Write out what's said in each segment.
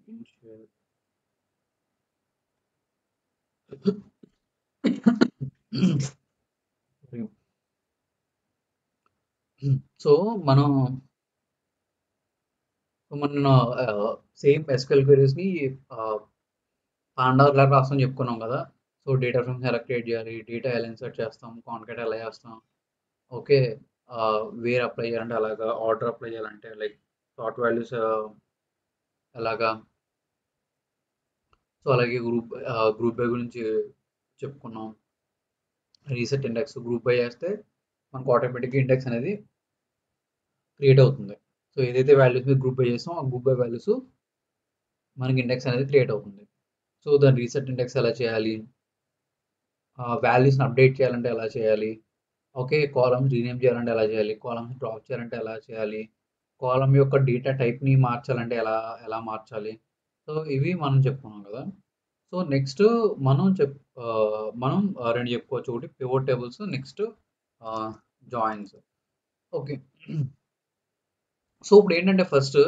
can share. So మనం మొన్న same SQL క్వెరీస్ని panda లాగా రాస్తాం చెప్పుకున్నాం కదా. సో డేటా ఫ్రేమ్స్ ఎలా క్రియేట్ చేయాలి, డేటా ఎలా ఇన్సర్ట్ చేస్తాం, కాన్కాట్ ఎలా చేస్తాం, ఓకే. వేర్ అప్లై చేయాలంటే అలాగా, ఆర్డర్ అప్లై చేయాలంటే లైక్ షార్ట్ వాల్యూస్ ఎలాగా. సో అలాగే గ్రూప్ బై గురించి చెప్పుకున్నాం. రీసెట్ ఇండెక్స్ గ్రూప్ బై చేస్తే మనకు ఆటోమేటిక్గా ఇండెక్స్ అనేది క్రియేట్ అవుతుంది. సో ఏదైతే వాల్యూస్ మీద గ్రూప్ బై చేస్తాం ఆ గ్రూప్ బై వాల్యూస్ మనకి ఇండెక్స్ అనేది క్రియేట్ అవుతుంది. సో దాని రీసెట్ ఇండెక్స్ ఎలా చేయాలి, వాల్యూస్ని అప్డేట్ చేయాలంటే ఎలా చేయాలి, ఓకే. కాలమ్స్ రీనేమ్ చేయాలంటే ఎలా చేయాలి, కాలమ్స్ డ్రాప్ చేయాలంటే ఎలా చేయాలి, కాలమ్ యొక్క డేటా టైప్ని మార్చాలంటే ఎలా ఎలా మార్చాలి. సో ఇవి మనం చెప్పుకున్నాం కదా. సో నెక్స్ట్ మనం మనం రెండు చెప్పుకోవచ్చు. ఒకటి pivot tables, next joins. Okay. So ఇప్పుడు ఏంటంటే ఫస్ట్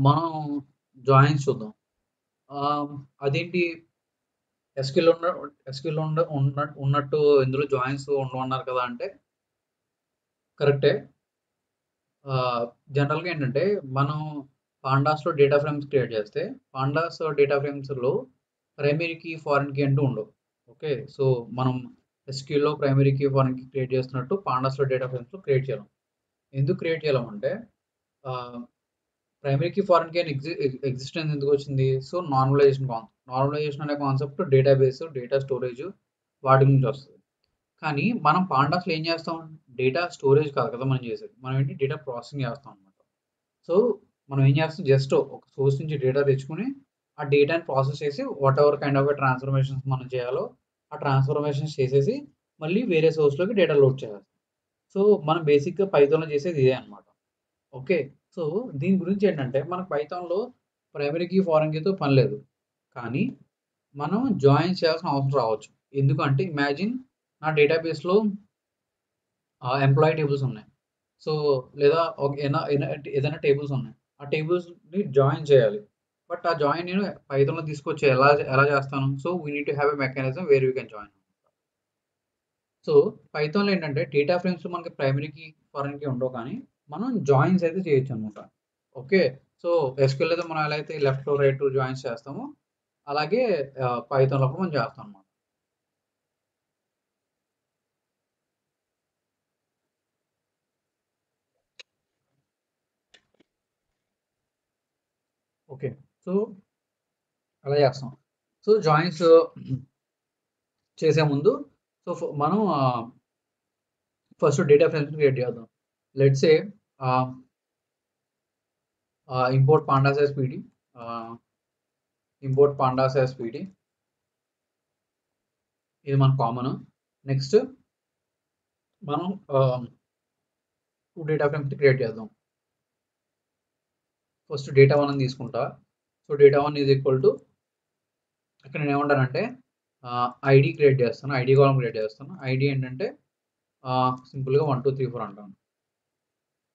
మనం జాయిన్స్ చూద్దాం. అదేంటి ఎస్క్యూఎల్ ఉన్నట్టు ఇందులో జాయిన్స్ ఉండవన్నారు కదా అంటే కరెక్టే. జనరల్గా ఏంటంటే మనం పాండాస్లో డేటా ఫ్రేమ్స్ క్రియేట్ చేస్తే పాండాస్ డేటా ఫ్రేమ్స్లో ప్రైమరీ కీ, ఫారెన్ కీ అంటూ ఉండవు. ఓకే. సో మనం ఎస్క్యూఎల్లో primary key, foreign key create చేస్తున్నట్టు పాండాస్లో డేటా ఫ్రేమ్స్లో క్రియేట్ చేయాలి. ఎందుకు క్రియేట్ చేయాలంటే ప్రైమరీ కీ, ఫారెన్ కీ అని ఎగ్జిస్టెన్స్ ఎందుకు వచ్చింది? సో నార్మలైజేషన్ అనే కాన్సెప్ట్ డేటాబేస్, డేటా స్టోరేజ్ వాటి నుంచి వస్తుంది. కానీ మనం పాండాస్లో ఏం చేస్తాం? డేటా స్టోరేజ్ కాదు కదా మనం చేసేది. మనం ఏంటి డేటా ప్రాసెసింగ్ చేస్తాం అనమాట. సో మనం ఏం చేస్తాం? జస్ట్ ఒక సోర్స్ నుంచి డేటా తెచ్చుకుని ఆ డేటాని ప్రాసెస్ చేసి what ever kind of transformations మనం చేయాలో ఆ ట్రాన్స్ఫర్మేషన్స్ చేసేసి మళ్ళీ వేరే సోర్స్లోకి డేటా లోడ్ చేయాలి. సో మనం బేసిక్గా పైథాన్లో చేసేది ఇదే అనమాట. ఓకే. సో దీని గురించి ఏంటంటే మనకు పైథాన్లో ప్రైమరీ కీ, ఫారెన్ కీతో పని లేదు. కానీ మనం జాయిన్ చేయాల్సిన అవసరం రావచ్చు. ఎందుకంటే ఇమాజిన్ నా డేటాబేస్లో ఎంప్లాయీ టేబుల్స్ ఉన్నాయి. సో లేదా ఏదైనా టేబుల్స్ ఉన్నాయి. ఆ టేబుల్స్ని జాయిన్ చేయాలి. బట్ ఆ జాయిన్ నేను పైథాన్లో తీసుకొచ్చి ఎలా ఎలా చేస్తాను? So we need to have a mechanism where we can join. So పైథాన్లో ఏంటంటే డేటా ఫ్రేమ్స్లో మనకి ప్రైమరీకి, ఫారెన్కి ఉండవు, కానీ మనం జాయిన్స్ అయితే చేయొచ్చు అనమాట. ఓకే. సో ఎస్క్యూఎల్ అయితే మనం ఎలా అయితే లెఫ్ట్ రైట్ జాయిన్స్ చేస్తామో అలాగే పైథాన్లో కూడా మనం చేస్తాం అనమాట. ఓకే. సో అలా చేస్తాం. సో జాయిన్స్ చేసే ముందు సో మనం ఫస్ట్ డేటా ఫ్రేమ్స్ క్రియేట్ చేద్దాం. Let's say import pandas as pd, import pandas as pd, ఇది మన కామన్. నెక్స్ట్ మనం 2 డేటా ఫ్రేమ్స్ క్రియేట్ చేద్దాం. ఫస్ట్ డేటా 1 అని తీసుకుంటా. So data 1 is equal to ఇక్కడ నేను ఏమంటానంటే ఐడి క్రియేట్ చేస్తాను, ఐడి కాలం క్రియేట్ చేస్తాను. ఐడి ఏంటంటే సింపుల్గా 1 2 3 4 అంటాను.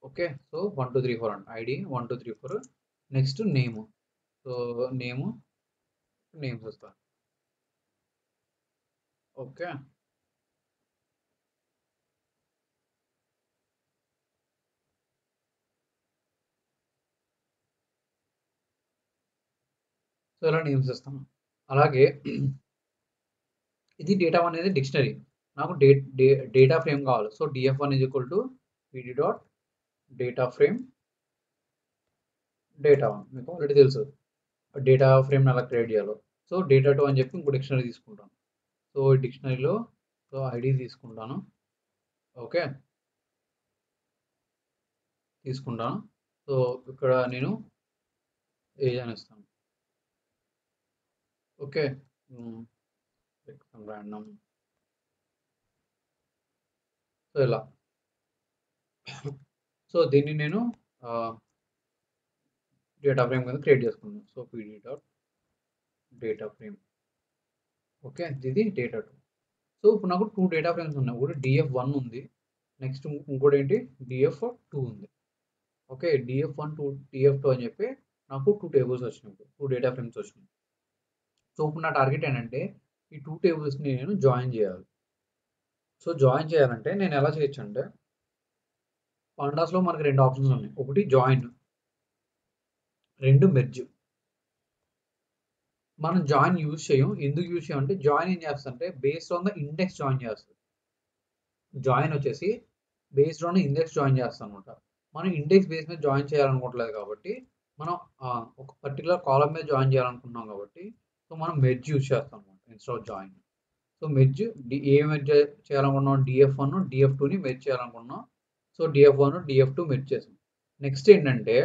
ఓకే. సో 1 2 3 4 అంట, ID 1 2 3 4. Next name. So names వస్తాను. ఓకే. సో ఇలా నేమ్స్ ఇస్తాను. అలాగే ఇది డేటా 1 అనేది డిక్షనరీ. నాకు డేటా ఫ్రేమ్ కావాలి. So df1 is equal to pd dot data frame data 1. మీకు ఆల్రెడీ తెలుసు డేటా ఫ్రేమ్ ఎలా క్రియేట్ చేయాలో. సో డేటా 2 అని చెప్పి ఇంకో డిక్షనరీ తీసుకుంటాను. సో ఈ డిక్షనరీలో సో ఐడి తీసుకుంటాను. ఓకే. తీసుకుంటాను. సో ఇక్కడ నేను ఏజ్ అని ఇస్తాను. ఓకే. ర్యాండమ్. సో ఇలా. సో దీన్ని నేను డేటా ఫ్రేమ్ కింద క్రియేట్ చేసుకున్నాను. So pd dot data frame. Okay. ఇది డేటా 2. సో ఇప్పుడు నాకు 2 డేటా ఫ్రేమ్స్ ఉన్నాయి. ఒకటి df1 ఉంది. నెక్స్ట్ ఇంకోటి ఏంటి df2 ఉంది. ఓకే. df1 టు df2 అని చెప్పి నాకు 2 టేబుల్స్ వచ్చినాయి. 2 డేటా ఫ్రేమ్స్ వచ్చినాయి. సో ఇప్పుడు నా టార్గెట్ ఏంటంటే ఈ 2 టేబుల్స్‌ని నేను జాయిన్ చేయాలి. సో జాయిన్ చేయాలంటే నేను ఎలా చేయొచ్చంటే పాండాస్‌లో మనకు 2 ఆప్షన్స్ ఉన్నాయి. ఒకటి జాయిన్, 2 మెర్జ్. మనం జాయిన్ యూజ్ చేయం. ఎందుకు యూజ్ చేయం అంటే జాయిన్ ఏం చేస్తదంటే based on the index join చేస్తది. జాయిన్ వచ్చేసి బేస్డ్ ఆన్ ఇండెక్స్ జాయిన్ చేస్తామన్నమాట. మనం ఇండెక్స్ బేస్ మీద జాయిన్ చేయాలనుకోవట్లేదు కాబట్టి మనం ఒక పర్టికులర్ కాలమ్ మీద జాయిన్ చేయాలనుకుంటున్నాం కాబట్టి సో మనం మెర్జ్ యూజ్ చేస్తాం అనమాట instead of join. So merge ఏ మెర్జ్ చేయాలనుకున్నాం DF1 DF2ని మెర్జ్ చేయాలనుకున్నాం. సో DF1 DF2 మెర్జ్ చేసాం. నెక్స్ట్ ఏంటంటే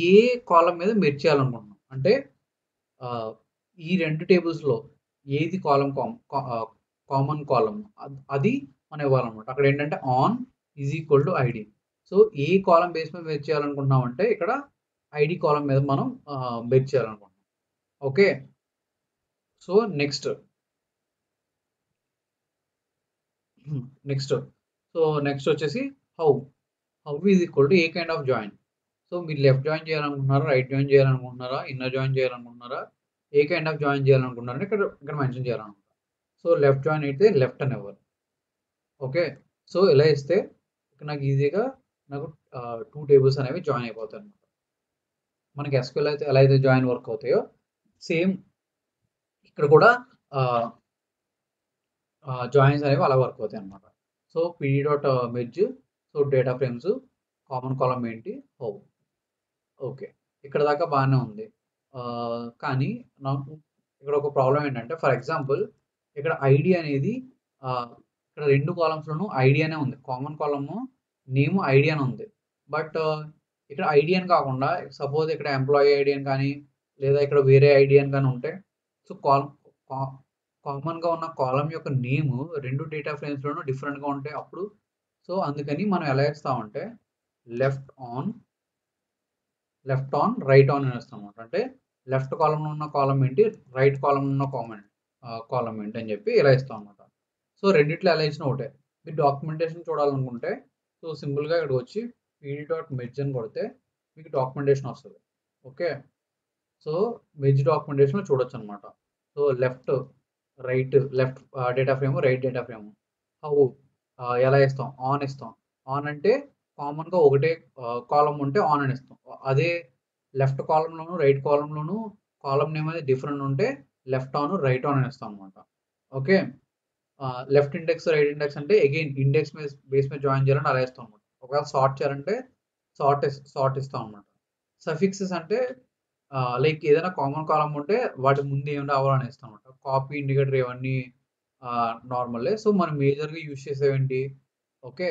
ఏ కాలమ్ మీద మెర్జ్ చేయాలనుకుంటున్నాం అంటే ఈ 2 టేబుల్స్‌లో ఏది కామన్ కాలమ్ అది మనం ఇవ్వాలన్నమాట. అక్కడ ఏంటంటే on is equal to ID. So A column base మీద మెర్జ్ చేయాలనుకుంటున్నామంటే ఇక్కడ ఐడి కాలమ్ మీద మనం మెర్జ్ చేయాలనుకుంటున్నాం. ఓకే. సో నెక్స్ట్ నెక్స్ట్ వచ్చేసి how is equal to A kind of join. So మీరు లెఫ్ట్ జాయిన్ చేయాలనుకుంటున్నారా, రైట్ జాయిన్ చేయాలనుకుంటున్నారా, ఇన్నర్ జాయిన్ చేయాలనుకుంటున్నారా, ఏ కైండ్ ఆఫ్ జాయిన్ చేయాలనుకుంటున్నారని ఇక్కడ మెన్షన్ చేయాలన్నమాట. సో లెఫ్ట్ జాయిన్ అయితే లెఫ్ట్ అని ఇవ్వాలి. ఓకే. సో ఇలా ఇస్తే నాకు ఈజీగా నాకు 2 టేబుల్స్ అనేవి జాయిన్ అయిపోతాయి అన్నమాట. మనకి SQL అయితే ఎలా అయితే జాయిన్ వర్క్ అవుతాయో సేమ్ ఇక్కడ కూడా జాయిన్స్ అనేవి అలా వర్క్ అవుతాయి అన్నమాట. So pd dot merge, so data frames, common column ఏంటి, హౌ. ఓకే. ఇక్కడ దాకా బాగానే ఉంది. కానీ నాకు ఇక్కడ ఒక ప్రాబ్లమ్ ఏంటంటే ఫర్ ఎగ్జాంపుల్ ఇక్కడ ఐడి అనేది ఇక్కడ 2 కాలమ్స్‌లోనూ ఐడి అనే ఉంది. కామన్ కాలమ్ నేమ్ ఐడి అని ఉంది. బట్ ఇక్కడ ఐడి అని కాకుండా సపోజ్ ఇక్కడ ఎంప్లాయీ ఐడి అని కానీ లేదా ఇక్కడ వేరే ఐడి అని కానీ ఉంటే సో కా కామన్‌గా ఉన్న కాలమ్ యొక్క నేమ్ 2 డేటా ఫ్రేమ్స్‌లోనూ డిఫరెంట్‌గా ఉంటాయి అప్పుడు. సో అందుకని మనం ఎలా ఇస్తామంటే లెఫ్ట్ ఆన్, రైట్ ఆన్ అని ఇస్తామన్నమాట. అంటే లెఫ్ట్ కాలమ్‌లో ఉన్న కాలమ్ ఏంటి, రైట్ కాలమ్‌లో ఉన్న కాలమ్ ఏంటి అని చెప్పి ఇలా ఇస్తాం అన్నమాట. సో రెండిట్లో ఎలా ఇచ్చినా ఒకటే. మీరు డాక్యుమెంటేషన్ చూడాలనుకుంటే సో సింపుల్‌గా ఇక్కడికి వచ్చి pd.merge అని కొడితే మీకు డాక్యుమెంటేషన్ వస్తది. ఓకే. సో మెర్జ్ డాక్యుమెంటేషన్‌లో చూడొచ్చనమాట. So left data frame, right data frame. How ఎలా ఇస్తాం? ఆన్ ఇస్తాం. ఆన్ అంటే కామన్‌గా ఒకటే కాలమ్ ఉంటే ఆన్ అని ఇస్తాం. అదే లెఫ్ట్ కాలమ్‌లోను, రైట్ కాలమ్‌లోను కాలమ్ నేమ్ అనేది డిఫరెంట్ ఉంటే లెఫ్ట్ ఆన్, రైట్ ఆన్ అని ఇస్తాం అనమాట. Okay. Left index, right index అంటే అగైన్ ఇండెక్స్ బేస్ మీద జాయిన్ చేయాలంటే అలా ఇస్తాం అనమాట. ఒకవేళ సార్ట్ చేయాలంటే సార్ట్ ఇస్తాం అనమాట. సఫిక్సెస్ అంటే లైక్ ఏదైనా కామన్ కాలమ్ ఉంటే వాటి ముందు ఏమి రావాలని ఇస్తాం అనమాట. కాపీ, ఇండికేటర్ ఇవన్నీ నార్మలే. సో మనం మేజర్‌గా యూజ్ చేసేవేంటి? Okay.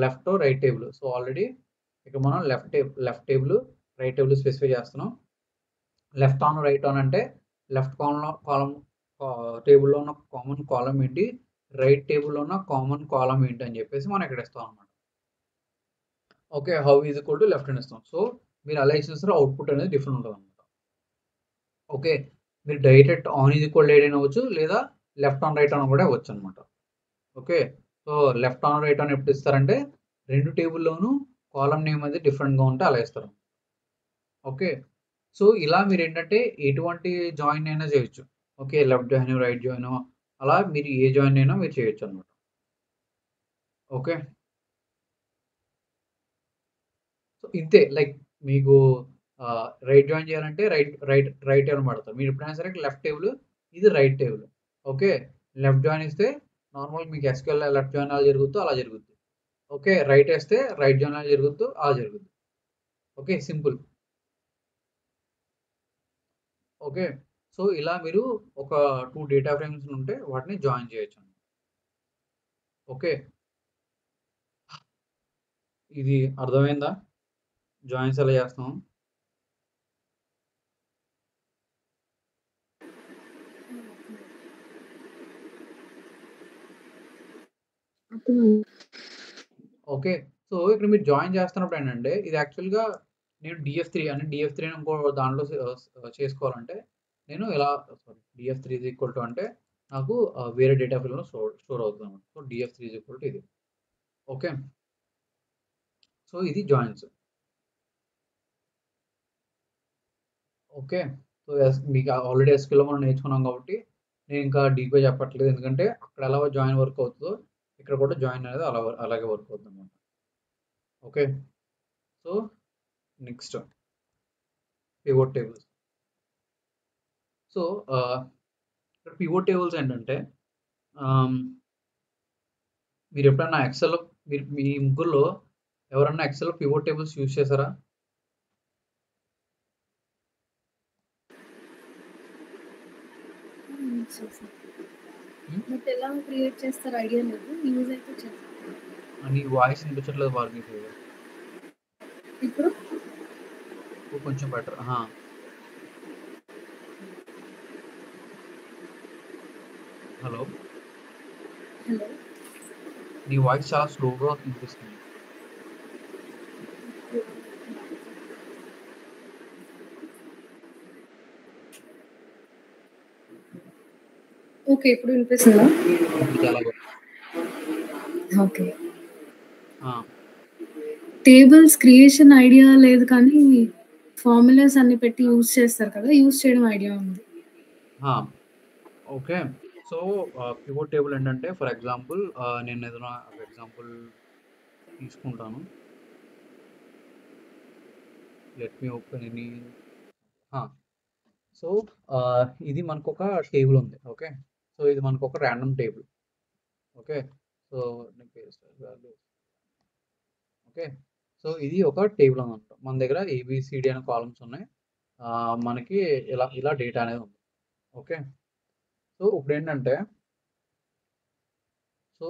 Left, right table. So already ఇక్కడ మనం left table, right table specify చేస్తున్నాం. లెఫ్ట్ ఆన్, రైట్ ఆన్ అంటే లెఫ్ట్ కాలమ్ టేబుల్‌లో ఉన్న కామన్ కాలమ్ ఏంటి? రైట్ టేబుల్‌లో ఉన్న కామన్ కాలమ్ ఏంటి అని చెప్పేసి మనం ఇక్కడ ఇస్తాం అనమాట. Okay. How is equal to left అని ఇస్తాం. సో మీరు అలా ఇచ్చినా సరే అవుట్‌పుట్ అనేది డిఫరెంట్ ఉంటదనమాట. ఓకే. మీరు direct on is equal to ఏడైనా అవ్వచ్చు లేదా లెఫ్ట్ ఆన్, రైట్ ఆన్ కూడా ఇవ్వచ్చనమాట. Okay. So left on, right on ఎప్పుడు ఇస్తారంటే 2 టేబుల్‌లోనూ కాలమ్ నేమ్ అనేది డిఫరెంట్‌గా ఉంటే అలా ఇస్తారు. ఓకే. సో ఇలా మీరేంటంటే ఎటువంటి జాయిన్ అయినా చేయొచ్చు. Okay. Left join, right join అలా మీరు ఏ జాయిన్ అయినా మీరు చేయొచ్చనమాట. ఓకే. సో ఇంతే లైక్ మీకు రైట్ జాయిన్ చేయాలంటే రైట్ టేబుల్ పడతారు. మీరు ఎప్పుడైనా సరే లెఫ్ట్ టేబుల్, ఇది right table. Okay. Left join ఇస్తే నార్మల్ మీకు SQLలో లెఫ్ట్ జాయిన్ ఎలా జరుగుద్దో అలా జరుగుద్ది. ఓకే. రైట్ ఏస్తే రైట్ జాయిన్ ఎలా జరుగుద్దో అలా జరుగుద్ది. ఓకే. సింపుల్. ఓకే. సో ఇలా మీరు ఒక 2 డేటా ఫ్రేమ్స్ ఉంటే వాటిని జాయిన్ చేయొచ్చనమాట. ఓకే. ఇది అర్థమైందా? జాయిన్స్ ఎలా చేస్తాం? అర్థమైంది. ఓకే. సో ఇక్కడ మీరు జాయిన్ చేస్తున్నప్పుడు ఏంటంటే ఇది యాక్చువల్‌గా నేను DF3 అని ఇంకో దాంట్లో చేసుకోవాలంటే నేను ఇలా DF3 ఈజ్ ఈక్వల్ టు అంటే నాకు వేరే డేటా ఫ్రేమ్‌లో స్టోర్ అవుతుందన్నమాట. So DF3 is equal to ఇది. ఓకే. సో ఇది జాయిన్స్. ఓకే. సో, మీకు ఆల్రెడీ ఎస్‌క్యూఎల్‌లో మనం నేర్చుకున్నాం కాబట్టి, నేను ఇంకా డీప్‌గా చెప్పట్లేదు. ఎందుకంటే అక్కడ ఎలా జాయిన్ వర్క్ అవుతదో, ఇక్కడ కూడా జాయిన్ అనేది అలాగే వర్క్ అవుతుందన్నమాట. Okay. So, next pivot tables. So, ఇక్కడ పివోట్ టేబుల్స్ ఏంటంటే ఆహ్, మీరెప్పుడన్నా ఎక్సెల్‌లో మీ ముగ్గురిలో ఎవరన్నా ఎక్సెల్‌లో పివోట్ టేబుల్స్ యూజ్ చేసారా? యూజ్ చేశాను. హ్మ్. బట్ ఎలా క్రియేట్ చేస్తారో ఐడియా లేదు. యూజ్ అయితే చేశాను. నీ వాయిస్ వినిపించట్లేదు భార్గవి సరిగ్గా. ఇప్పుడు ఇప్పుడు కొంచెం బెటర్. హలో. హలో. నీ వాయిస్ చాలా స్లోగా వినిపిస్తుంది. ఓకే. ఇప్పుడు వినిపిస్తుందా? ఇప్పుడు చాలా బాగుంది. ఓకే. ఆ! టేబుల్స్ క్రియేషన్ ఐడియా లేదు కానీ, ఫార్ములాస్ అన్ని పెట్టి యూజ్ చేస్తారు కదా! యూజ్ చేయడం ఐడియా ఉంది. ఆ! ఓకే. సో, పివోట్ టేబుల్ ఏంటంటే ఫర్ ఎగ్జాంపుల్ నేను ఏదైనా ఒక ఎగ్జాంపుల్ తీసుకుంటాను. లెట్ మీ ఓపెన్ ఎనీ ఆ! సో, ఇది మనకొక టేబుల్ ఉంది. ఓకే. సో, ఇది మనకొక రాండమ్ టేబుల్. ఓకే. సో, నేను పేస్ట్ వాల్యూ ఓకే. సో, ఇది ఒక టేబుల్ అన్నమాట. మన దగ్గర ఏబీసీడీ అనే కాలమ్స్ ఉన్నాయి. మనకి ఇలా డేటా అనేది ఉంది. ఓకే. సో, ఇప్పుడేంటంటే సో,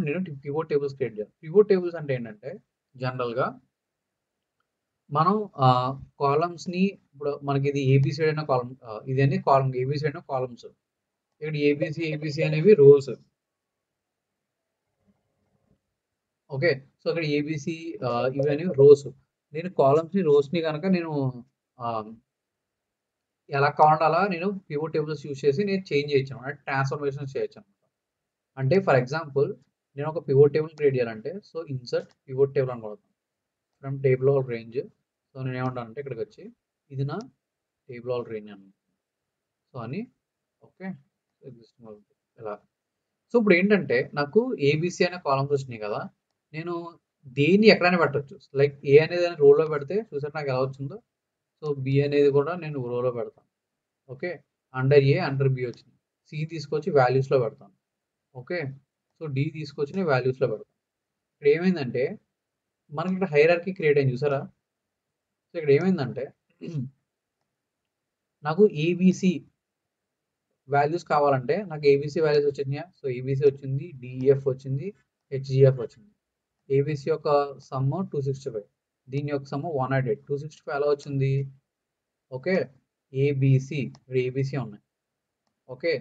నేను పివోట్ టేబుల్స్ క్రియేట్ చేయాలి. పివోట్ టేబుల్స్ అంటే ఏంటంటే జనరల్‌గా మనం కాలమ్స్‌ని ఇప్పుడు మనకిది ఏబీసీడీ అనే కాలమ్ ఇదన్నీ కాలమ్ ఏబీసీడీ అనే కాలమ్స్. ఇక్కడ ఏబీసీ అనేవి రోస్. ఓకే. సో, ఇక్కడ ఏబీసీ ఇవనేవి రోస్. నేను రోస్‌ని గనక నేను ఆహ్, ఎలా కావాలంటే అలా నేను పివోట్ టేబుల్స్ యూజ్ చేసి నేను చేంజ్ చేయొచ్చనమాట. అంటే ట్రాన్స్‌ఫర్మేషన్స్ చేయొచ్చనమాట. అంటే ఫర్ ఎగ్జాంపుల్ నేను ఒక పివోట్ టేబుల్ క్రియేట్ చేయాలంటే సో, ఇన్సర్ట్ పివోట్ టేబుల్ అని కొడతాను. From table or range. So, నేనేమంటానంటే ఇక్కడికొచ్చి ఇది నా టేబుల్ ఆర్ రేంజ్ అని. సో, అని ఓకే. ఎగ్జిస్టింగ్ ఇలా. సో, ఇప్పుడేంటంటే నాకు ఏబీసీ అనే కాలమ్స్ వచ్చినాయి కదా! నేను దేన్ని ఎక్కడైనా పెట్టొచ్చు. లైక్ ఏ అనేది రోలో పెడితే చూసారా నాకెలా వచ్చిందో. సో, బి అనేది కూడా నేను రోలో పెడతాను. Okay. Under A, under B వచ్చింది. సి తీసుకొచ్చి వాల్యూస్‌లో పెడతాను. ఓకే. సో, డి తీసుకొచ్చి నేను వాల్యూస్‌లో పెడతాను. ఇక్కడ ఏమైందంటే మనకి ఇక్కడ హైరార్కీ క్రియేట్ అయింది చూసారా? సో, ఇక్కడ ఏమైందంటే నాకు ఏబీసీ వాల్యూస్ కావాలంటే నాకు ఏబీసీ వాల్యూస్ వచ్చినాయా? సో, ఏబీసీ వచ్చింది, డీఈఎఫ్ వచ్చింది, హెచ్‌జీఎఫ్ వచ్చింది. ఏబీసీ యొక్క సమ్ 265. దీని యొక్క సమ్ 108. 265 ఎలా వచ్చింది? ఓకే. ఏబీసీ ఇక్కడ ఏబీసీ ఉన్నాయి. ఓకే.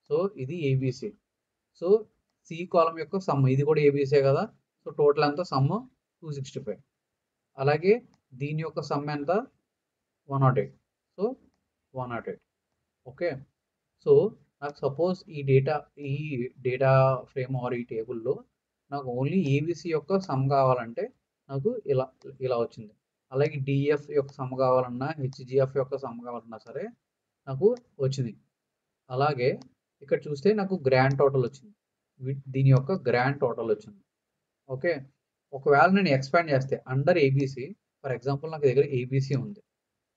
సో, ఇది ఏబీసీ. సో, సి కాలమ్ యొక్క సమ్ ఇది కూడా ఏబీసీ కదా! సో, టోటల్ ఎంత సమ్ 265. అలాగే దీని యొక్క సమ్ ఎంత? 108. సో, 108. ఓకే. సో, నాకు సపోజ్ ఈ డేటా ఫ్రేమ్ ఆర్ ఈ టేబుల్‌లో నాకు ఓన్లీ ఏబీసీ యొక్క సమ్ కావాలంటే నాకు ఇలా వచ్చింది. అలాగే డీఎఫ్ యొక్క సమ్ కావాలన్నా, హెచ్‌జీఎఫ్ యొక్క సమ్ కావాలన్నా సరే నాకు వచ్చింది. అలాగే ఇక్కడ చూస్తే నాకు గ్రాండ్ టోటల్ వచ్చింది. దీని యొక్క గ్రాండ్ టోటల్ వచ్చింది. ఓకే. ఒకవేళ నేను ఎక్స్పాండ్ చేస్తే అండర్ ఏబీసీ ఫర్ ఎగ్జాంపుల్ నాకు దగ్గర ఏబీసీ ఉంది.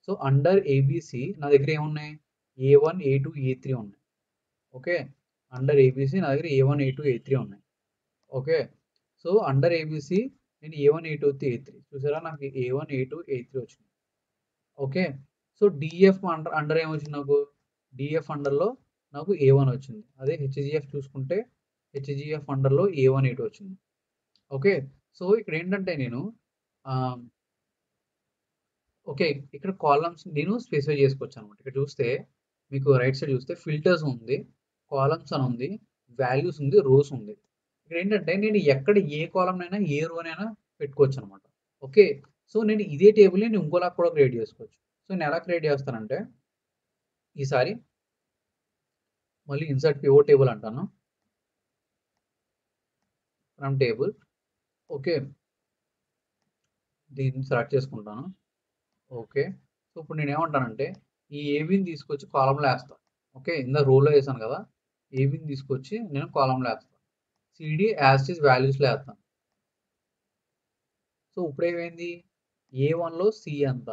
సో, అండర్ ఏబీసీ నా దగ్గర ఏమున్నాయి? ఏ1, ఏ2, ఏ3 ఉన్నాయి. ఓకే. అండర్ ఏబీసీ నా దగ్గర ఏ1, ఏ2, ఏ3 ఉన్నాయి. ఓకే. సో, అండర్ ఏబీసీ నేను ఏ1, ఏ2, ఏ3 చూసారా నాకు ఏ1, ఏ2, ఏ3 వచ్చింది. ఓకే. సో, డీఎఫ్ అండర్ ఏమొచ్చింది నాకు? డీఎఫ్ అండర్‌లో నాకు ఏ1 వచ్చింది. అదే హెచ్‌జీఎఫ్ చూసుకుంటే హెచ్‌జీఎఫ్ అండర్‌లో ఏ1, ఏ2 వచ్చింది. ఓకే. సో, ఇక్కడేంటంటే నేను ఆహ్, ఓకే. ఇక్కడ కాలమ్స్ నేను స్పెసిఫై చేసుకోవచ్చనమాట. ఇక్కడ చూస్తే మీకు రైట్ సైడ్ చూస్తే ఫిల్టర్స్ ఉంది. కాలమ్స్ అని ఉంది. వాల్యూస్ ఉంది. రోస్ ఉంది. ఇక్కడేంటంటే నేను ఎక్కడ ఏ కాలమ్‌నైనా, ఏ రోనైనా పెట్టుకోవచ్చనమాట. ఓకే. సో, నేను ఇదే టేబుల్‌ని నేను ఇంకోలాగా కూడా క్రియేట్ చేసుకోవచ్చు. సో, నేను ఎలా క్రియేట్ చేస్తానంటే ఈసారి మళ్ళీ ఇన్సర్ట్ పివోట్ టేబుల్ అంటాను. From table okay. దీన్ని సెలెక్ట్ చేసుకుంటాను. ఓకే. ఇప్పుడు నేను ఏమంటానంటే ఈ ఏబీని తీసుకొచ్చి కాలంలో వేస్తాను. ఓకే, ఇందా రోలో వేసాను కదా, ఏబీని తీసుకొచ్చి నేను కాలంలో వేస్తాను. సిడి యాజ్ ఇస్ వాల్యూస్లో వేస్తాను. సో ఇప్పుడు ఏమైంది, A1లో సి అంత.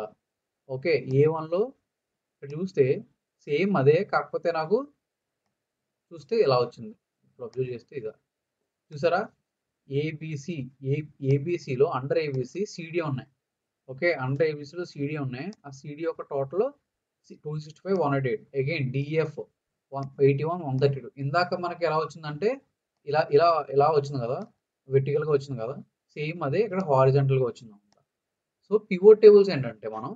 ఓకే, A1లో ఇక్కడ చూస్తే సేమ్ అదే, కాకపోతే నాకు చూస్తే ఇలా వచ్చింది. ఇప్పుడు అబ్జర్వ్ చేస్తే ఇక చూసారా, ఏబిసి ఏబిసిలో అండర్ ఏబిసి సిడి ఉన్నాయి. ఓకే, అండర్ ఏబిసిలో సిడి ఉన్నాయి. ఆ సిడి యొక్క టోటల్ 265 188. Again DF 181 132. ఇందాక మనకి ఎలా వచ్చిందంటే ఇలా ఇలా ఇలా వచ్చింది కదా, వెర్టికల్గా వచ్చింది కదా, సేమ్ అదే ఇక్కడ హారిజంటల్గా వచ్చింది అనమాట. సో పివోట్ టేబుల్స్ ఏంటంటే మనం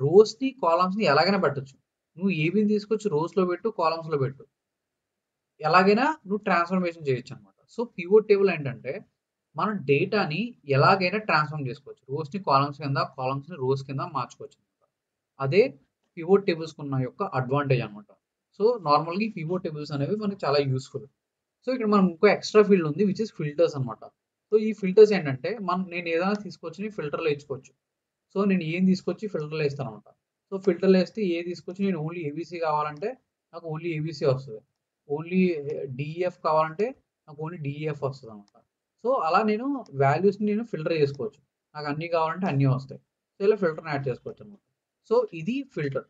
రోస్ని కాలమ్స్ని ఎలాగైనా పెట్టచ్చు. నువ్వు ఏబీని తీసుకొచ్చి రోస్లో పెట్టు, కాలమ్స్లో పెట్టు, ఎలాగైనా నువ్వు ట్రాన్స్ఫర్మేషన్ చేయొచ్చు అనమాట. సో పివోట్ టేబుల్ ఏంటంటే మనం డేటాని ఎలాగైనా ట్రాన్స్ఫార్మ్ చేసుకోవచ్చు. రోస్ని కాలమ్స్ కింద, కాలమ్స్ని రోస్ కింద మార్చుకోవచ్చు అనమాట. అదే పివోట్ టేబుల్స్ ఉన్న యొక్క అడ్వాంటేజ్ అనమాట. సో నార్మల్గా ఈ పివోట్ టేబుల్స్ అనేవి మనకి చాలా యూస్ఫుల్. సో ఇక్కడ మనం ఇంకో ఎక్స్ట్రా ఫీల్డ్ ఉంది విచ్ ఇస్ ఫిల్టర్స్ అనమాట. సో ఈ ఫిల్టర్స్ ఏంటంటే నేను ఏదైనా తీసుకొచ్చి ఫిల్టర్లో ఇచ్చుకోవచ్చు. సో నేను ఏం తీసుకొచ్చి ఫిల్టర్లో వేస్తాను అనమాట. సో ఫిల్టర్లో వేస్తే ఏ తీసుకొచ్చి నేను ఓన్లీ ఏబీసీ కావాలంటే నాకు ఓన్లీ ఏబీసీ వస్తుంది, ఓన్లీ డిఈఎఫ్ కావాలంటే నాకు ఓన్లీ డిఈఎఫ్ వస్తుంది అనమాట. సో అలా నేను వాల్యూస్ని నేను ఫిల్టర్ చేసుకోవచ్చు. నాకు అన్నీ కావాలంటే అన్నీ వస్తాయి. సో ఇలా ఫిల్టర్ని యాడ్ చేసుకోవచ్చు అనమాట. సో ఇది filter.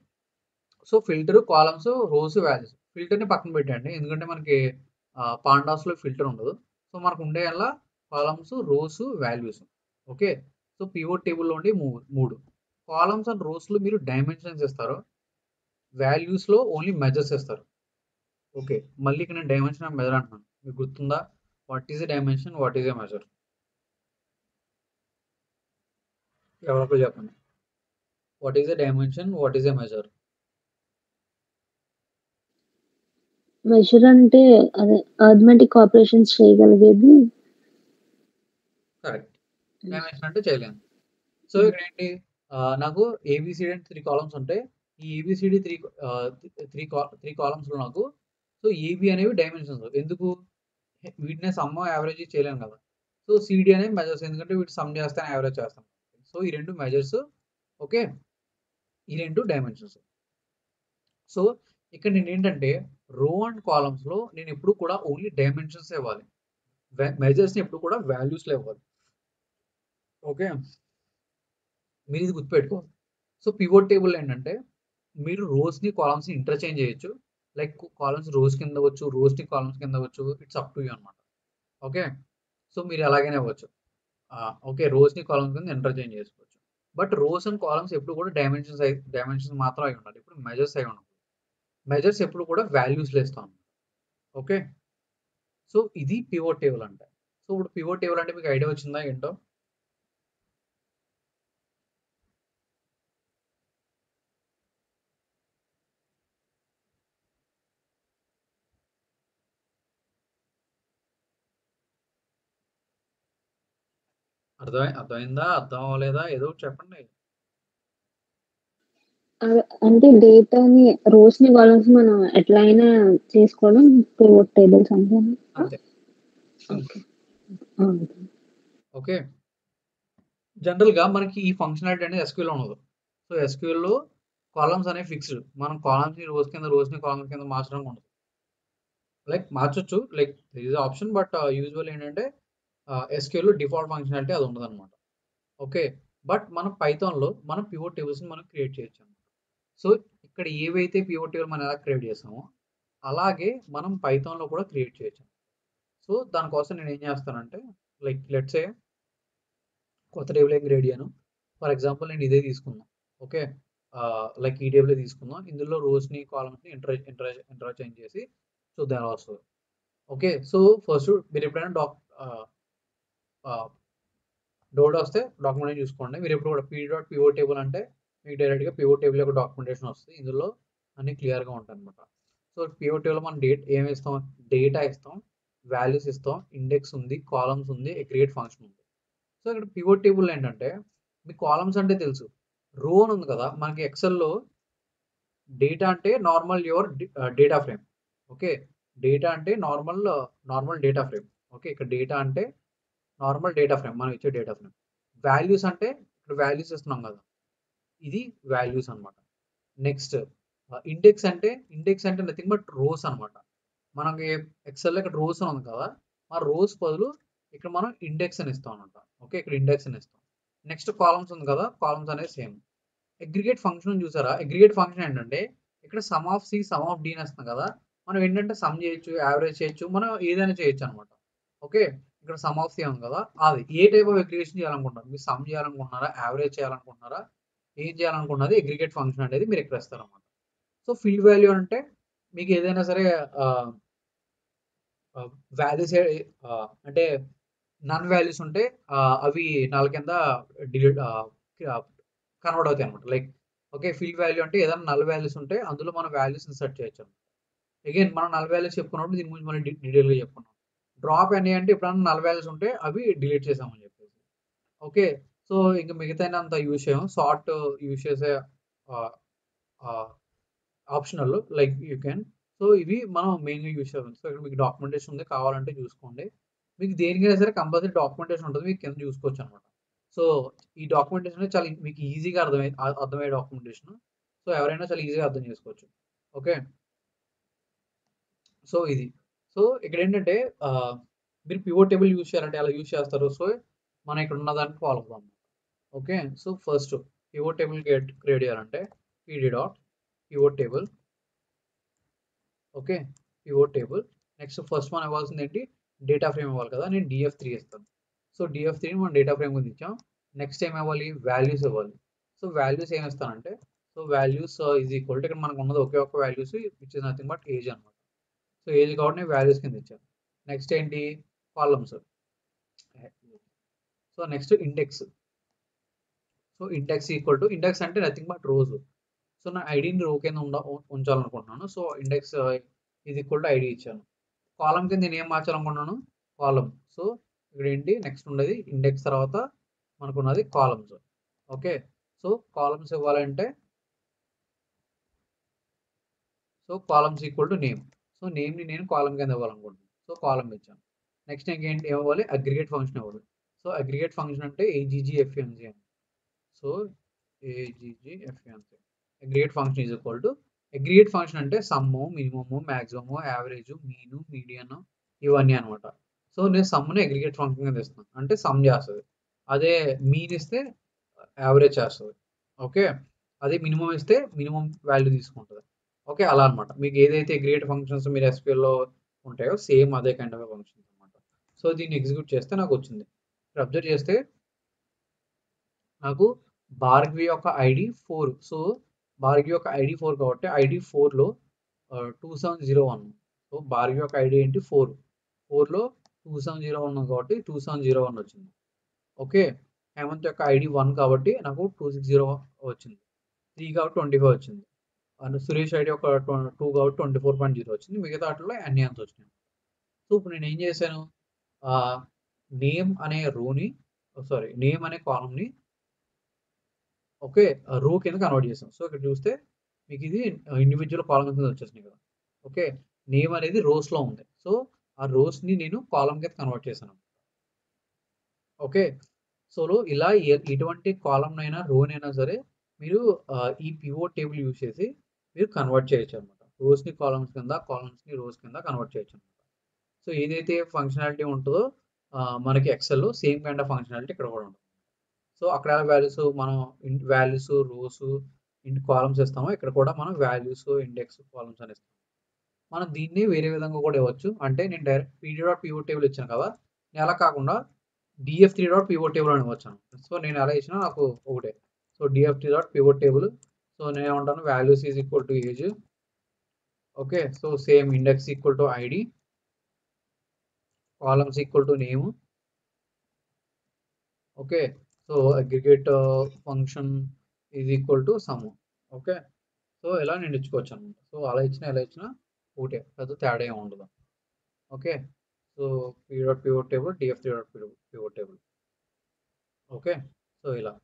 So filter, columns, rows, values. ఫిల్టర్ని పక్కన పెట్టండి ఎందుకంటే మనకి పాండాస్లో ఫిల్టర్ ఉండదు. సో మనకు ఉండే అలా columns, rows, values. Okay, so pivot టేబుల్లో ఉండి మూడు కాలమ్స్ అండ్ రోస్లో మీరు డైమెన్షన్స్ ఇస్తారు, వాల్యూస్లో ఓన్లీ మెజర్స్ ఇస్తారు. ఓకే, మళ్ళీ ఇక్కడ నేను డైమెన్షన్ అండ్ మెజర్ అంటున్నాను, మీకు గుర్తుందా? What is a dimension, what is a measure? ఎవరొకరు చెప్పండి. What is a dimension, what is a measure? Measure అంటే అదే అథమెటిక్ ఆపరేషన్స్ చేయగలిగేది. కరెక్ట్. డైమెన్షన్ అంటే చేయలేము. సో ఇక్కడ ఏంటి, నాకు ఏబిసిడి అంటే 3 కాలమ్స్ ఉంటాయి. ఈ ఏబిసిడి 3 కాలమ్స్లో నాకు సో ఏబి అనేవి డైమెన్షన్స్. ఎందుకు, వీటినే సమ్ యావరేజ్ చేయలేను కదా. సో సిడి అనేవి మెజర్స్, ఎందుకంటే వీటి సమ్ చేస్తాను, యావరేజ్ చేస్తాను. సో ఈ రెండు మెజర్స్. ఓకే, ఈ రెండు డైమెన్షన్స్. సో ఇక్కడ నేను ఏంటంటే రో అండ్ కాలమ్స్లో నేను ఎప్పుడు కూడా ఓన్లీ డైమెన్షన్స్ ఇవ్వాలి, మెజర్స్ని ఎప్పుడు కూడా వాల్యూస్లో ఇవ్వాలి. ఓకే, మీరు ఇది గుర్తుపెట్టుకోవాలి. సో పివోట్ టేబుల్ ఏంటంటే మీరు రోస్ని కాలమ్స్ని ఇంటర్చేంజ్ చేయొచ్చు. లైక్ కాలమ్స్ రోస్ కింద అవ్వచ్చు, రోస్ని కాలమ్స్ కింద అవ్వచ్చు, ఇట్స్ అప్ టు యూ అనమాట. ఓకే, సో మీరు ఎలాగైనా ఇవ్వచ్చు. ఓకే, రోస్ని కాలమ్స్ కింద ఇంటర్చేంజ్ చేసుకోవచ్చు. బట్ రోస్ అండ్ కాలమ్స్ ఎప్పుడు కూడా డైమెన్షన్స్ మాత్రం అయి ఉండాలి. ఇప్పుడు మెజర్స్ అయి ఉండదు. మెజర్స్ ఎప్పుడు కూడా వాల్యూస్లో ఇస్తాం. ఓకే, సో ఇది పివోట్ టేబుల్ అంటే. సో ఇప్పుడు పివోట్ టేబుల్ అంటే మీకు ఐడియా వచ్చిందా ఏంటో? అర్థమైందా, అర్థం అవ్వలేదా, ఏదో ఒకటి చెప్పండి. అంటే డేటాని రోస్ని కాలమ్స్ మనం ఎట్లా అయినా చేసుకోవడం పివోట్ టేబుల్స్ అంటారు. అంతే. ఓకే. ఓకే, జనరల్గా మనకి ఈ ఫంక్షనాలిటీ అనేది ఎస్క్యూఎల్ ఉండదు. సో ఎస్క్యూఎల్లో కాలమ్స్ అనేవి ఫిక్స్డ్. మనం కాలమ్స్ని రోస్ కింద, రోస్ని కాలమ్స్ కింద మార్చడం ఉండదు. లైక్ మార్చొచ్చు, like this is option, but usual ఏంటంటే ఎస్క్యూఎల్లో డిఫాల్ట్ ఫంక్షనాలిటీ అది ఉండదు అనమాట. ఓకే, బట్ మనం పైథాన్లో మనం పివోట్ టేబుల్స్ని మనం క్రియేట్ చేయొచ్చు అనమాట. సో ఇక్కడ ఏవైతే పివోట్ టేబుల్ మనం ఎలా క్రియేట్ చేస్తామో అలాగే మనం పైథాన్లో కూడా క్రియేట్ చేయొచ్చు. సో దానికోసం నేను ఏం చేస్తానంటే లైక్ లెట్స్ ఏ కొత్త టేబుల్ ఏం క్రియేట్ చేయను. ఫర్ ఎగ్జాంపుల్ నేను ఇదే తీసుకుందాం. ఓకే, లైక్ ఈ టేబుల్ తీసుకుందాం, ఇందులో రోస్ని కాలమ్స్ని ఇంటర్చేంజ్ చేసి చూద్దాం ఎలా వస్తుంది. ఓకే, సో ఫస్ట్ మీరు ఎప్పుడైనా డౌట్ వస్తే డాక్యుమెంటేషన్ చూసుకోండి. మీరు ఎప్పుడు కూడా pivot టేబుల్ అంటే మీకు డైరెక్ట్గా pivot టేబుల్ యొక్క డాక్యుమెంటేషన్ వస్తుంది, ఇందులో అన్ని క్లియర్గా ఉంటాయి అనమాట. సో pivot టేబుల్ మనం ఏమి ఇస్తాం, డేటా ఇస్తాం, వాల్యూస్ ఇస్తాం, ఇండెక్స్ ఉంది, కాలమ్స్ ఉంది, క్రియేట్ ఫంక్షన్ ఉంది. సో ఇక్కడ pivot టేబుల్ ఏంటంటే మీకు కాలమ్స్ అంటే తెలుసు, రో అని ఉంది కదా, మనకి ఎక్సెల్లో డేటా అంటే normal data frame. Okay, data అంటే నార్మల్ డేటా ఫ్రేమ్. ఓకే, ఇక్కడ డేటా అంటే నార్మల్ డేటా ఫ్రేమ్, మనం ఇచ్చే డేటా ఫ్రేమ్. వాల్యూస్ అంటే ఇక్కడ వాల్యూస్ ఇస్తున్నాం కదా. ఇది వాల్యూస్ అనమాట. నెక్స్ట్ ఇండెక్స్ అంటే నథింగ్ బట్ రోస్ అనమాట. మనకి ఎక్సెల్లో ఇక్కడ రోస్ అని ఉంది కదా, ఆ రోస్ బదులు ఇక్కడ మనం ఇండెక్స్ అని ఇస్తాం అనమాట. ఓకే, ఇక్కడ ఇండెక్స్ అని ఇస్తాం. నెక్స్ట్ కాలమ్స్ ఉంది కదా, కాలమ్స్ అనేది సేమ్. అగ్రిగేట్ ఫంక్షన్ చూసారా? అగ్రిగేట్ ఫంక్షన్ ఏంటంటే ఇక్కడ sum of C sum of D అని వస్తుంది కదా, మనం ఏంటంటే సమ్ చేయొచ్చు, యావరేజ్ చేయొచ్చు, మనం ఏదైనా చేయొచ్చు అనమాట. ఓకే, ఇక్కడ సమ్ ఆఫ్ సి ఉంది కదా, అది ఏ టైప్ ఆఫ్ అగ్రిగేషన్ చేయాలనుకుంటున్నారు? మీరు సమ్ చేయాలనుకుంటున్నారా, యావరేజ్ చేయాలనుకుంటున్నారా, ఏం చేయాలనుకున్నది అగ్రిగేట్ ఫంక్షన్ అనేది మీరు ఇక్కడ ఇస్తారన్నమాట. సో ఫీల్డ్ వాల్యూ అంటే మీకు ఏదైనా సరే వాల్యూస్ అంటే నన్ వాల్యూస్ ఉంటే అవి నాలుగు కింద డిలీట్ కన్వర్ట్ అవుతాయి అనమాట. లైక్ ఓకే, ఫీల్డ్ వాల్యూ అంటే ఏదైనా నల్ వాల్యూస్ ఉంటే అందులో మనం వాల్యూస్ ఇన్సర్ట్ చేయొచ్చు అనమాట. అగైన్ మనం నల్ వాల్యూస్ చెప్పుకున్నప్పుడు దీని గురించి మనం డీటెయిల్గా చెప్పుకున్నాం. డ్రాప్ అని అంటే ఎప్పుడన్నా నల్ వాల్యూస్ ఉంటే అవి డిలీట్ చేసామని చెప్పేసి. ఓకే, సో ఇంకా మిగతా అంత యూజ్ చేయం. సార్ట్ యూజ్ చేసే optional, like you can. So ఇవి మనం మెయిన్గా యూజ్ చేస్తాం. సో ఇక్కడ మీకు డాక్యుమెంటేషన్ ఉంది, కావాలంటే చూసుకోండి. మీకు దేనికైనా సరే కంపల్సరీ డాక్యుమెంటేషన్ ఉంటుంది, మీకు కింద చూసుకోవచ్చు అనమాట. సో ఈ డాక్యుమెంటేషన్ చాలా మీకు ఈజీగా అర్థమయ్యే డాక్యుమెంటేషన్. సో ఎవరైనా చాలా ఈజీగా అర్థం చేసుకోవచ్చు. ఓకే, సో ఇది. సో ఇక్కడ ఏంటంటే మీరు పివోట్ టేబుల్ యూజ్ చేయాలంటే ఎలా యూజ్ చేస్తారు? సో మనం ఇక్కడ ఉన్న దాన్ని ఫాలో అవుదాం. Okay, so first pivot table create చేయాలంటే pd dot pivot table. Okay, pivot table. Next first మనం ఇవ్వాల్సింది ఏంటి? డేటా ఫ్రేమ్ ఇవ్వాలి కదా, నేను df3 ఇస్తాను. సో df3 మనం డేటా ఫ్రేమ్ గురించి ఇచ్చాం. నెక్స్ట్ ఏం ఇవ్వాలి? వాల్యూస్ ఇవ్వాలి. సో వాల్యూస్ ఏమి ఇస్తానంటే, so values is equal to ఇక్కడ మనకు ఉన్నది ఒకే ఒక్క values which is nothing but age అనమాట. సో ఏజ్ కాబట్టి నేను వాల్యూస్ కింద ఇచ్చాను. నెక్స్ట్ ఏంటి? Columns. So next index. So index equal to, index అంటే నథింగ్ బట్ రోజ్. సో నా ఐడిని రో కింద ఉంచాలనుకుంటున్నాను. సో ఇండెక్స్ ఇది ఈక్వల్ టు ఐడి ఇచ్చాను. కాలం కింద నేను ఏం మార్చాలనుకుంటున్నాను? కాలం. సో ఇక్కడ ఏంటి నెక్స్ట్ ఉండేది ఇండెక్స్, తర్వాత మనకున్నది కాలమ్స్. ఓకే, సో కాలమ్స్ ఇవ్వాలంటే so columns equal to name. So నేమ్ని నేను కాలం కింద ఇవ్వాలనుకుంటున్నాను. సో కాలం ఇచ్చాను. నెక్స్ట్ ఇంకేంటి ఇవ్వాలి? అగ్రిగేట్ ఫంక్షన్ ఇవ్వాలి. సో అగ్రిగేట్ ఫంక్షన్ అంటే AGGFNC అని. So AGGFNC aggregate function is equal to, aggregate function అంటే sum, minimum, maximum, average, mean, median ఇవన్నీ అనమాట. సో నేను సమ్ని అగ్రిగేట్ ఫంక్షన్ కింద ఇస్తాను, అంటే సమ్ చేస్తుంది. అదే మీన్ ఇస్తే యావరేజ్ చేస్తుంది. ఓకే, అదే మినిమం ఇస్తే మినిమం వాల్యూ తీసుకుంటుంది. ఓకే, అలా అనమాట. మీకు ఏదైతే అగ్రిగేట్ ఫంక్షన్స్ మీరు SQLలో ఉంటాయో సేమ్ అదే కైండ్ ఆఫ్ ఫంక్షన్స్ అనమాట. సో దీన్ని ఎగ్జిక్యూట్ చేస్తే నాకు వచ్చింది. అబ్జర్వ్ చేస్తే నాకు భార్గవి యొక్క ఐడి 4. సో భార్గవి యొక్క ఐడి 4 కాబట్టి ఐడి 4లో 2701. సో భార్గవి యొక్క ఐడి ఏంటి? 4లో 2701 ఉంది కాబట్టి 2701 వచ్చింది. ఓకే, హేమంత్ యొక్క ఐడి 1 కాబట్టి నాకు 260 వచ్చింది. 3 కాబట్టి 25 వచ్చింది. అండ్ సురేష్ ఐడి ఒక 2 కాబట్టి 24.0 వచ్చింది. మిగతా వాటిలో అన్ని అంత వచ్చినాయి. సో ఇప్పుడు నేను ఏం చేశాను? నేమ్ అనే రోని, సారీ నేమ్ అనే కాలంని ఓకే రో కింద కన్వర్ట్ చేసాం. సో ఇక్కడ చూస్తే మీకు ఇది ఇండివిజువల్ కాలం కింద వచ్చేసినాయి కదా. ఓకే, నేమ్ అనేది రోస్లో ఉంది. సో ఆ రోస్ని నేను కాలం కింద కన్వర్ట్ చేశాను. ఓకే, సో ఇలా ఎటువంటి కాలంనైనా రోనైనా సరే మీరు ఈ పివోట్ టేబుల్ యూజ్ చేసి మీరు కన్వర్ట్ చేయొచ్చు అనమాట. రోస్ని కాలమ్స్ కింద, కాలమ్స్ని రోస్ కింద కన్వర్ట్ చేయొచ్చు అనమాట. సో ఏదైతే ఫంక్షనాలిటీ ఉంటుందో మనకి ఎక్సెల్లో సేమ్ కైండ్ ఆఫ్ ఫంక్షనాలిటీ ఇక్కడ కూడా ఉంటుంది. సో అక్కడ వాల్యూస్ మనం వాల్యూస్, రోస్, కాలమ్స్ ఇస్తామో ఇక్కడ కూడా మనం వాల్యూస్, ఇండెక్స్, కాలమ్స్ అని ఇస్తాం. మనం దీన్ని వేరే విధంగా కూడా ఇవ్వచ్చు. అంటే నేను డైరెక్ట్ pd.pivot టేబుల్ ఇచ్చాను కదా, నేను అలా కాకుండా df3.pivot టేబుల్ అని ఇవ్వచ్చు. సో నేను ఎలా ఇచ్చినా నాకు ఒకటే. So df3.pivot table. సో నేను ఏమంటాను? Values is equal to age. Okay, so same index equal to ID, columns equal to name. Okay, so aggregate function is equal to sum. Okay, so ఇలా నేను ఇచ్చుకోవచ్చు అనమాట. సో అలా ఇచ్చినా ఎలా ఇచ్చినా ఒకటే, పెద్ద తేడా ఏమి ఉండదు. Okay, so p.pivot table, df3.pivot table. Okay, so ఇలా.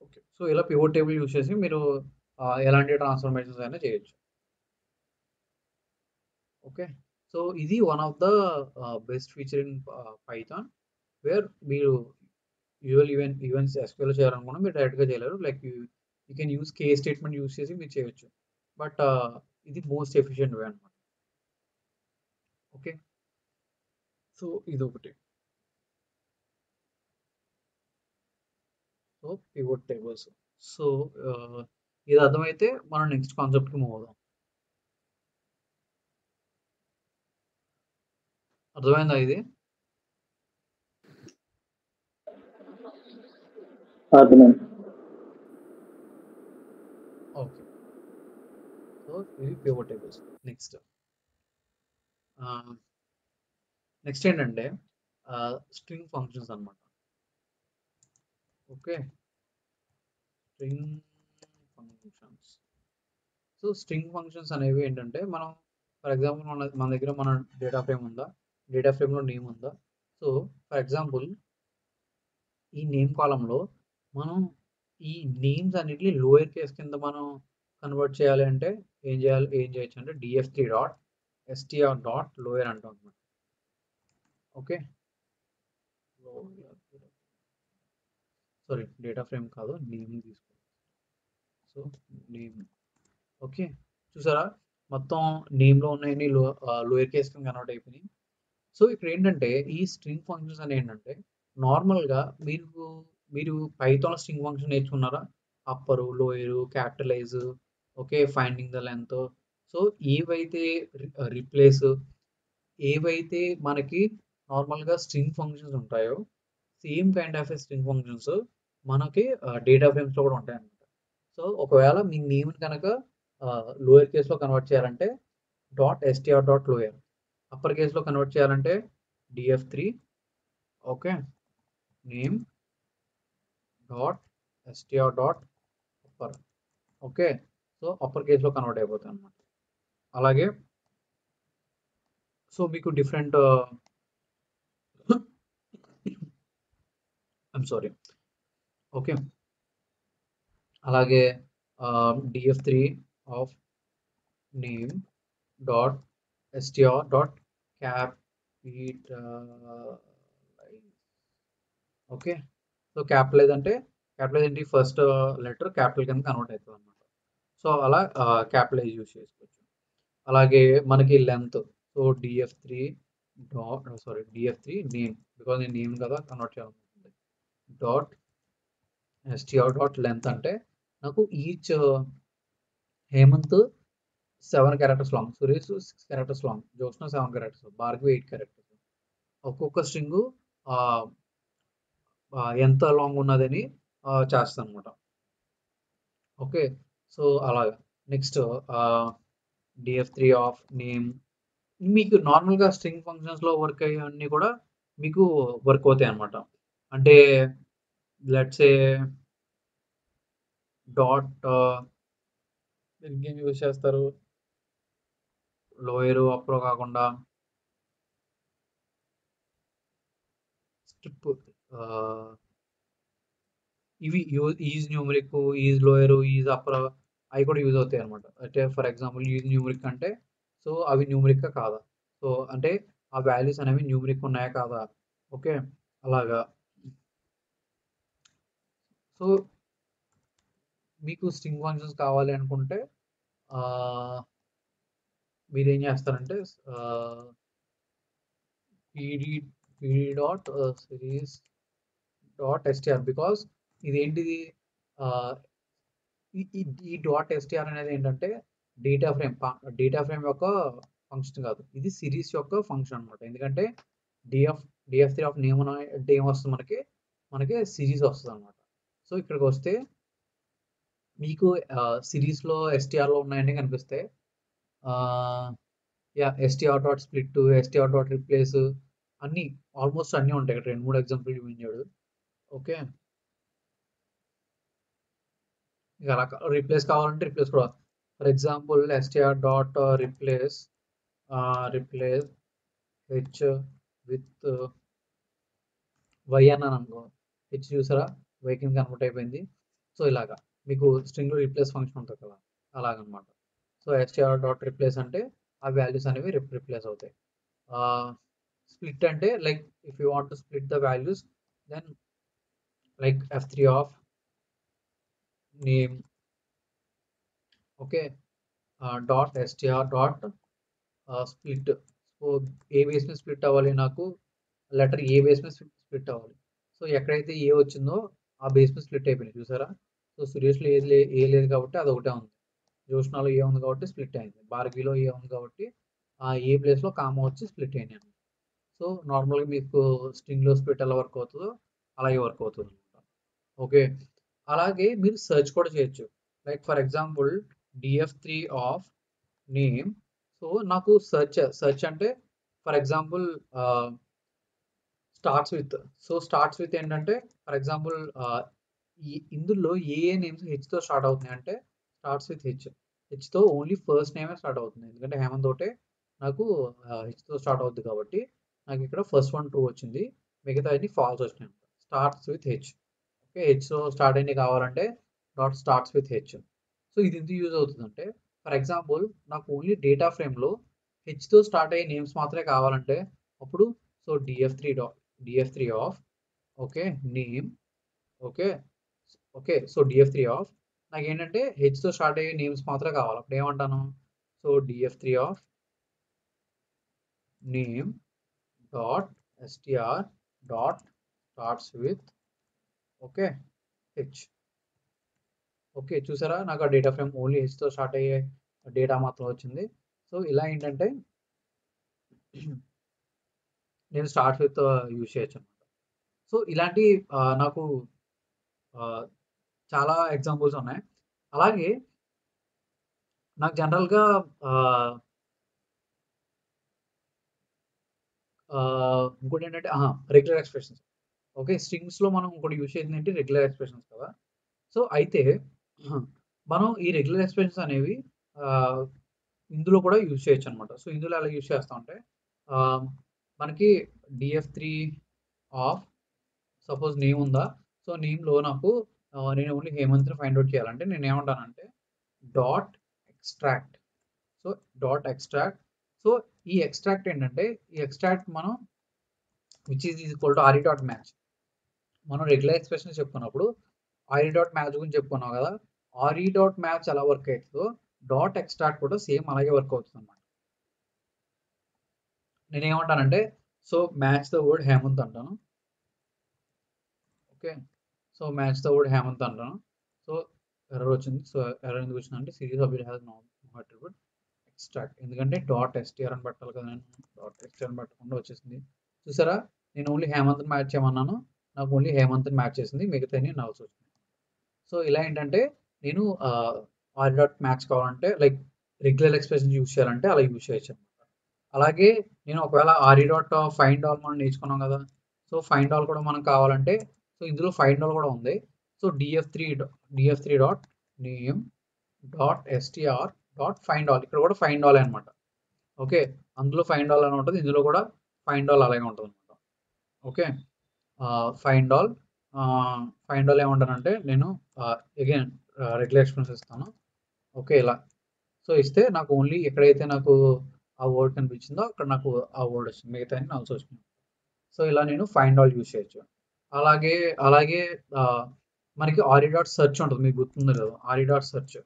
ఓకే, సో ఇలా పివోట్ టేబుల్ యూజ్ చేసి మీరు ఎలాంటి ట్రాన్స్ఫర్మేషన్స్ అయినా చేయొచ్చు. ఓకే, సో ఇది one of the best feature in Python where మీరు యూజువల్ ఈవెంట్స్ ఎస్క్యూఎల్ చేయాలనుకున్నా మీరు డైరెక్ట్గా చేయలేరు. Like you can use case statement use చేసి మీరు చేయొచ్చు. బట్ ఇది మోస్ట్ ఎఫిషియెంట్ వే అనమాట. ఓకే, సో ఇది ఒకటి. So pivot tables. సో ఇది అర్థమైతే మనం నెక్స్ట్ కాన్సెప్ట్కి మూవ్ అవుదాం. అర్థమైందా ఇది? అర్థమైంది. ఓకే, సో ఇవి పివట్ టేబుల్స్. నెక్స్ట్ ఏంటంటే స్ట్రింగ్ ఫంక్షన్స్ అన్నమాట. Okay, string functions. So string functions అనేవి ఏంటంటే మనం ఫర్ ఎగ్జాంపుల్ మన దగ్గర మన డేటా ఫ్రేమ్ ఉందా, డేటా ఫ్రేమ్లో నేమ్ ఉందా. సో ఫర్ ఎగ్జాంపుల్ ఈ నేమ్ కాలంలో మనం ఈ నేమ్స్ అన్నిటిని లోయర్ కేస్ కింద మనం కన్వర్ట్ చేయాలి అంటే ఏం చేయొచ్చు అంటే df3 dot str dot lower అంటాం అనమాట. ఓకే, సారీ డేటా ఫ్రేమ్ కాదు, నేమ్ తీసుకో. So name. ఓకే, చూసారా మొత్తం నేమ్లో ఉన్నాయని లోయర్ కేస్ కింద కన్వర్ట్ అయిపోయినాయి. సో ఇక్కడ ఏంటంటే ఈ స్ట్రింగ్ ఫంక్షన్స్ అని ఏంటంటే నార్మల్గా మీరు పైథాన్ స్ట్రింగ్ ఫంక్షన్ నేర్చుకున్నారా? Upper, lower, capitalise, okay, finding the length. So ఏవైతే మనకి నార్మల్గా స్ట్రింగ్ ఫంక్షన్స్ ఉంటాయో same kind of string functions మనకి డేటా ఫ్రేమ్స్లో కూడా ఉంటాయి అన్నమాట. సో ఒకవేళ మీ నేమ్ని కనుక లోయర్ కేస్లో కన్వర్ట్ చేయాలంటే .str డాట్ లోయర్, అప్పర్ కేస్లో కన్వర్ట్ చేయాలంటే df3 okay name dot str dot upper. Okay, so upper కేస్లో కన్వర్ట్ అయిపోతాయి అన్నమాట. అలాగే సో మీకు డిఫరెంట్ ఐమ్ సారీ. ఓకే, అలాగే df3 of name dot str dot capitalize. Okay, so capitalize ఏంటి, first letter capital కింద కన్వర్ట్ అవుతుంది అనమాట. సో అలా క్యాపిటలైజ్ యూజ్ చేసుకోవచ్చు. అలాగే మనకి length, so df3 name, because నేను నేమ్ కదా కన్వర్ట్ చేయాలనుకుంటుంది. డాట్ str డాట్ లెంత్ అంటే నాకు each Hemanth 7 characters long, Suresh 6 characters long, Joshna 7 characters, Bhargavi 8 characters. ఒక్కొక్క స్ట్రింగ్ ఎంత లాంగ్ ఉన్నదని చేస్తాను అనమాట. ఓకే, సో అలాగా. Next df3 of name. మీకు నార్మల్గా స్ట్రింగ్ ఫంక్షన్స్లో వర్క్ అయ్యేవన్నీ కూడా మీకు వర్క్ అవుతాయి అనమాట. అంటే లెట్స్ ఏ డాట్ ఇంకేం యూజ్ చేస్తారు, లోయరు అప్రో కాకుండా స్ట్రిప్, ఇవి is numeric, is lower, is upper, అవి కూడా యూజ్ అవుతాయి అనమాట. అంటే ఫర్ ఎగ్జాంపుల్ ఈజ్ న్యూమరిక్ అంటే సో అవి న్యూమరిక్గా కాదా, సో అంటే ఆ వాల్యూస్ అనేవి న్యూమరిక్ ఉన్నాయా కాదా. ఓకే, అలాగా. సో మీకు స్ట్రింగ్ ఫంక్షన్స్ కావాలి అనుకుంటే మీరు ఏం చేస్తారంటే pd dot series dot str, because ఇదేంటిది ఈ డాట్ str అనేది ఏంటంటే డేటా ఫ్రేమ్ యొక్క ఫంక్షన్ కాదు, ఇది సిరీస్ యొక్క ఫంక్షన్ అనమాట. ఎందుకంటే df3 ఆఫ్ నేమ్ అంటే ఏమొస్తుంది, మనకి సిరీస్ వస్తుంది అనమాట. సో ఇక్కడికి వస్తే మీకు సిరీస్లో ఎస్టీఆర్లో ఉన్నాయని కనిపిస్తాయి. str dot split, str dot replace, అన్నీ ఆల్మోస్ట్ అన్నీ ఉంటాయి. ఇక్కడ 2-3 ఎగ్జాంపుల్ చూపించాడు. ఓకే, ఇక అలా రిప్లేస్ కావాలంటే రిప్లేస్ కూడా. For example str dot replace H with Y అన్నాను అనుకో, హెచ్ చూసారా వై కింద కన్వర్ట్ అయిపోయింది. సో ఇలాగా మీకు స్ట్రింగ్లో రిప్లేస్ ఫంక్షన్ ఉంటుంది కదా, అలాగనమాట. సో str డాట్ రిప్లేస్ అంటే ఆ వాల్యూస్ అనేవి రిప్లేస్ అవుతాయి. స్ప్లిట్ అంటే like if you want to split the values then like f3 of name, okay, dot str dot split. So A base మీద స్ప్లిట్ అవ్వాలి, నాకు లెటర్ ఏ బేస్ మీద split అవ్వాలి. సో ఎక్కడైతే ఏ వచ్చిందో ఆ బేస్ మీద స్ప్లిట్ అయిపోయింది చూసారా. సో సురేష్లో ఏ లేదు కాబట్టి అది ఒకటే ఉంది. జోష్నాలో ఏ ఉంది కాబట్టి స్ప్లిట్ అయింది. భార్గవిలో ఏ ఉంది కాబట్టి ఆ ఏ ప్లేస్లో కామా వచ్చి స్ప్లిట్ అయినాయి. సో నార్మల్గా మీకు స్ట్రింగ్లో స్ప్లిట్ ఎలా వర్క్ అవుతుందో అలాగే వర్క్ అవుతుంది అనమాట. ఓకే, అలాగే మీరు సెర్చ్ కూడా చేయొచ్చు. Like for example df3 of name. So నాకు సెర్చ్ అంటే ఫర్ ఎగ్జాంపుల్ స్టార్ట్స్ విత్ ఏంటంటే ఫర్ ఎగ్జాంపుల్ ఇందులో ఏ నేమ్స్ హెచ్తో స్టార్ట్ అవుతున్నాయి అంటే స్టార్ట్స్ విత్ హెచ్తో ఓన్లీ ఫస్ట్ నేమే స్టార్ట్ అవుతుంది. ఎందుకంటే హేమంత్ తోటే నాకు హెచ్తో స్టార్ట్ అవుతుంది కాబట్టి నాకు ఇక్కడ ఫస్ట్ వన్ ట్రూ వచ్చింది, మిగతా అన్ని ఫాల్స్ వచ్చినాయి. Starts with H. ఓకే, హెచ్తో స్టార్ట్ అయ్యి కావాలంటే dot starts with H. So ఇది ఎందుకు యూజ్ అవుతుందంటే ఫర్ ఎగ్జాంపుల్ నాకు ఓన్లీ డేటా ఫ్రేమ్లో హెచ్తో స్టార్ట్ అయ్యే నేమ్స్ మాత్రమే కావాలంటే అప్పుడు so df3 of okay name. Okay okay so df3 of నాకు ఏంటంటే హెచ్తో స్టార్ట్ అయ్యే నేమ్స్ మాత్రమే కావాలి. అప్పుడు ఏమంటాను, so df3 of name dot str dot starts with okay H. Okay చూసారా, నాకు ఆ డేటా ఫ్రేమ్ ఓన్లీ హెచ్తో స్టార్ట్ అయ్యే డేటా మాత్రం వచ్చింది. సో ఇలా ఏంటంటే నేను స్టార్ట్ విత్ యూజ్ చేయొచ్చు అనమాట. సో ఇలాంటి నాకు చాలా ఎగ్జాంపుల్స్ ఉన్నాయి. అలాగే నాకు జనరల్గా ఇంకోటి ఏంటంటే రెగ్యులర్ ఎక్స్ప్రెషన్స్. ఓకే, స్ట్రింగ్స్లో మనం ఇంకోటి యూజ్ చేసింది ఏంటి, రెగ్యులర్ ఎక్స్ప్రెషన్స్ కదా. సో అయితే మనం ఈ రెగ్యులర్ ఎక్స్ప్రెషన్స్ అనేవి ఇందులో కూడా యూజ్ చేయొచ్చు అనమాట. సో ఇందులో ఎలా యూజ్ చేస్తామంటే మనకి df3 ఆఫ్ సపోజ్ నేమ్ ఉందా. సో నేమ్లో నాకు నేను ఓన్లీ హేమంత్ని ఫైండ్ అవుట్ చేయాలంటే నేను ఏమంటానంటే dot extract. So dot extract. So ఈ ఎక్స్ట్రాక్ట్ ఏంటంటే ఈ ఎక్స్ట్రాక్ట్ మనం which is equal to RE dot match. మనం రెగ్యులర్ ఎక్స్ప్రెషన్ చెప్పుకున్నప్పుడు ఆర్ఈ డాట్ మ్యాచ్ గురించి చెప్పుకున్నాం కదా. ఆర్ఈ డాట్ మ్యాచ్ ఎలా వర్క్ అవుతుందో డాట్ ఎక్స్ట్రాక్ట్ కూడా సేమ్ అలాగే వర్క్ అవుతుంది అనమాట. నేను ఏమంటానంటే so match the word Hemant అంటాను. Okay, so match the word Hemant అంటాను. సో ఎర్రర్ వచ్చింది. సో ఎర్రర్ ఎందుకు వచ్చిందంటే series of it has no attribute extract. ఎందుకంటే డాట్ str అని పెట్టాలి కదా, నేను డాట్ str అని పెట్టకుండా వచ్చేసింది. చూసారా, నేను ఓన్లీ హేమంత్ని మ్యాచ్ చేయమన్నాను, నాకు ఓన్లీ హేమంత్ని మ్యాచ్ చేసింది, మిగతా నవ్వుతూ వచ్చింది. సో ఇలా ఏంటంటే నేను ఆర్ డాట్ మ్యాచ్ కావాలంటే లైక్ రెగ్యులర్ ఎక్స్ప్రెషన్ యూజ్ చేయాలంటే అలా యూజ్ చేయొచ్చు అనమాట. అలాగే నేను ఒకవేళ ఆర్ఈ డాట్ ఫైండ్ ఆల్ మనం నేర్చుకున్నాం కదా. సో ఫైండ్ ఆల్ కూడా మనం కావాలంటే సో ఇందులో ఫైండ్ ఆల్ కూడా ఉంది. So df3 dot name dot str dot find all. ఇక్కడ కూడా ఫైండ్ ఆల్ అనమాట. ఓకే, అందులో ఫైండ్ ఆల్ అని ఉంటుంది, ఇందులో కూడా ఫైండ్ ఆల్ అలాగే ఉంటుంది అనమాట. ఓకే, ఫైండ్ ఆల్ ఏమంటానంటే నేను అగైన్ రెగ్యులర్ ఎక్స్ప్రెషన్స్ ఇస్తాను. ఓకే ఇలా సో ఇస్తే నాకు ఓన్లీ ఎక్కడైతే నాకు ఆ వర్డ్ కనిపించిందో అక్కడ నాకు ఆ వర్డ్ వచ్చింది, మిగతా నల్స్ వచ్చింది. సో ఇలా నేను ఫైండ్ ఆల్ యూజ్ చేయొచ్చు. అలాగే మనకి ఆర్ఈ డాట్ సెర్చ్ ఉంటుంది, మీకు గుర్తుంది కదా RE dot search.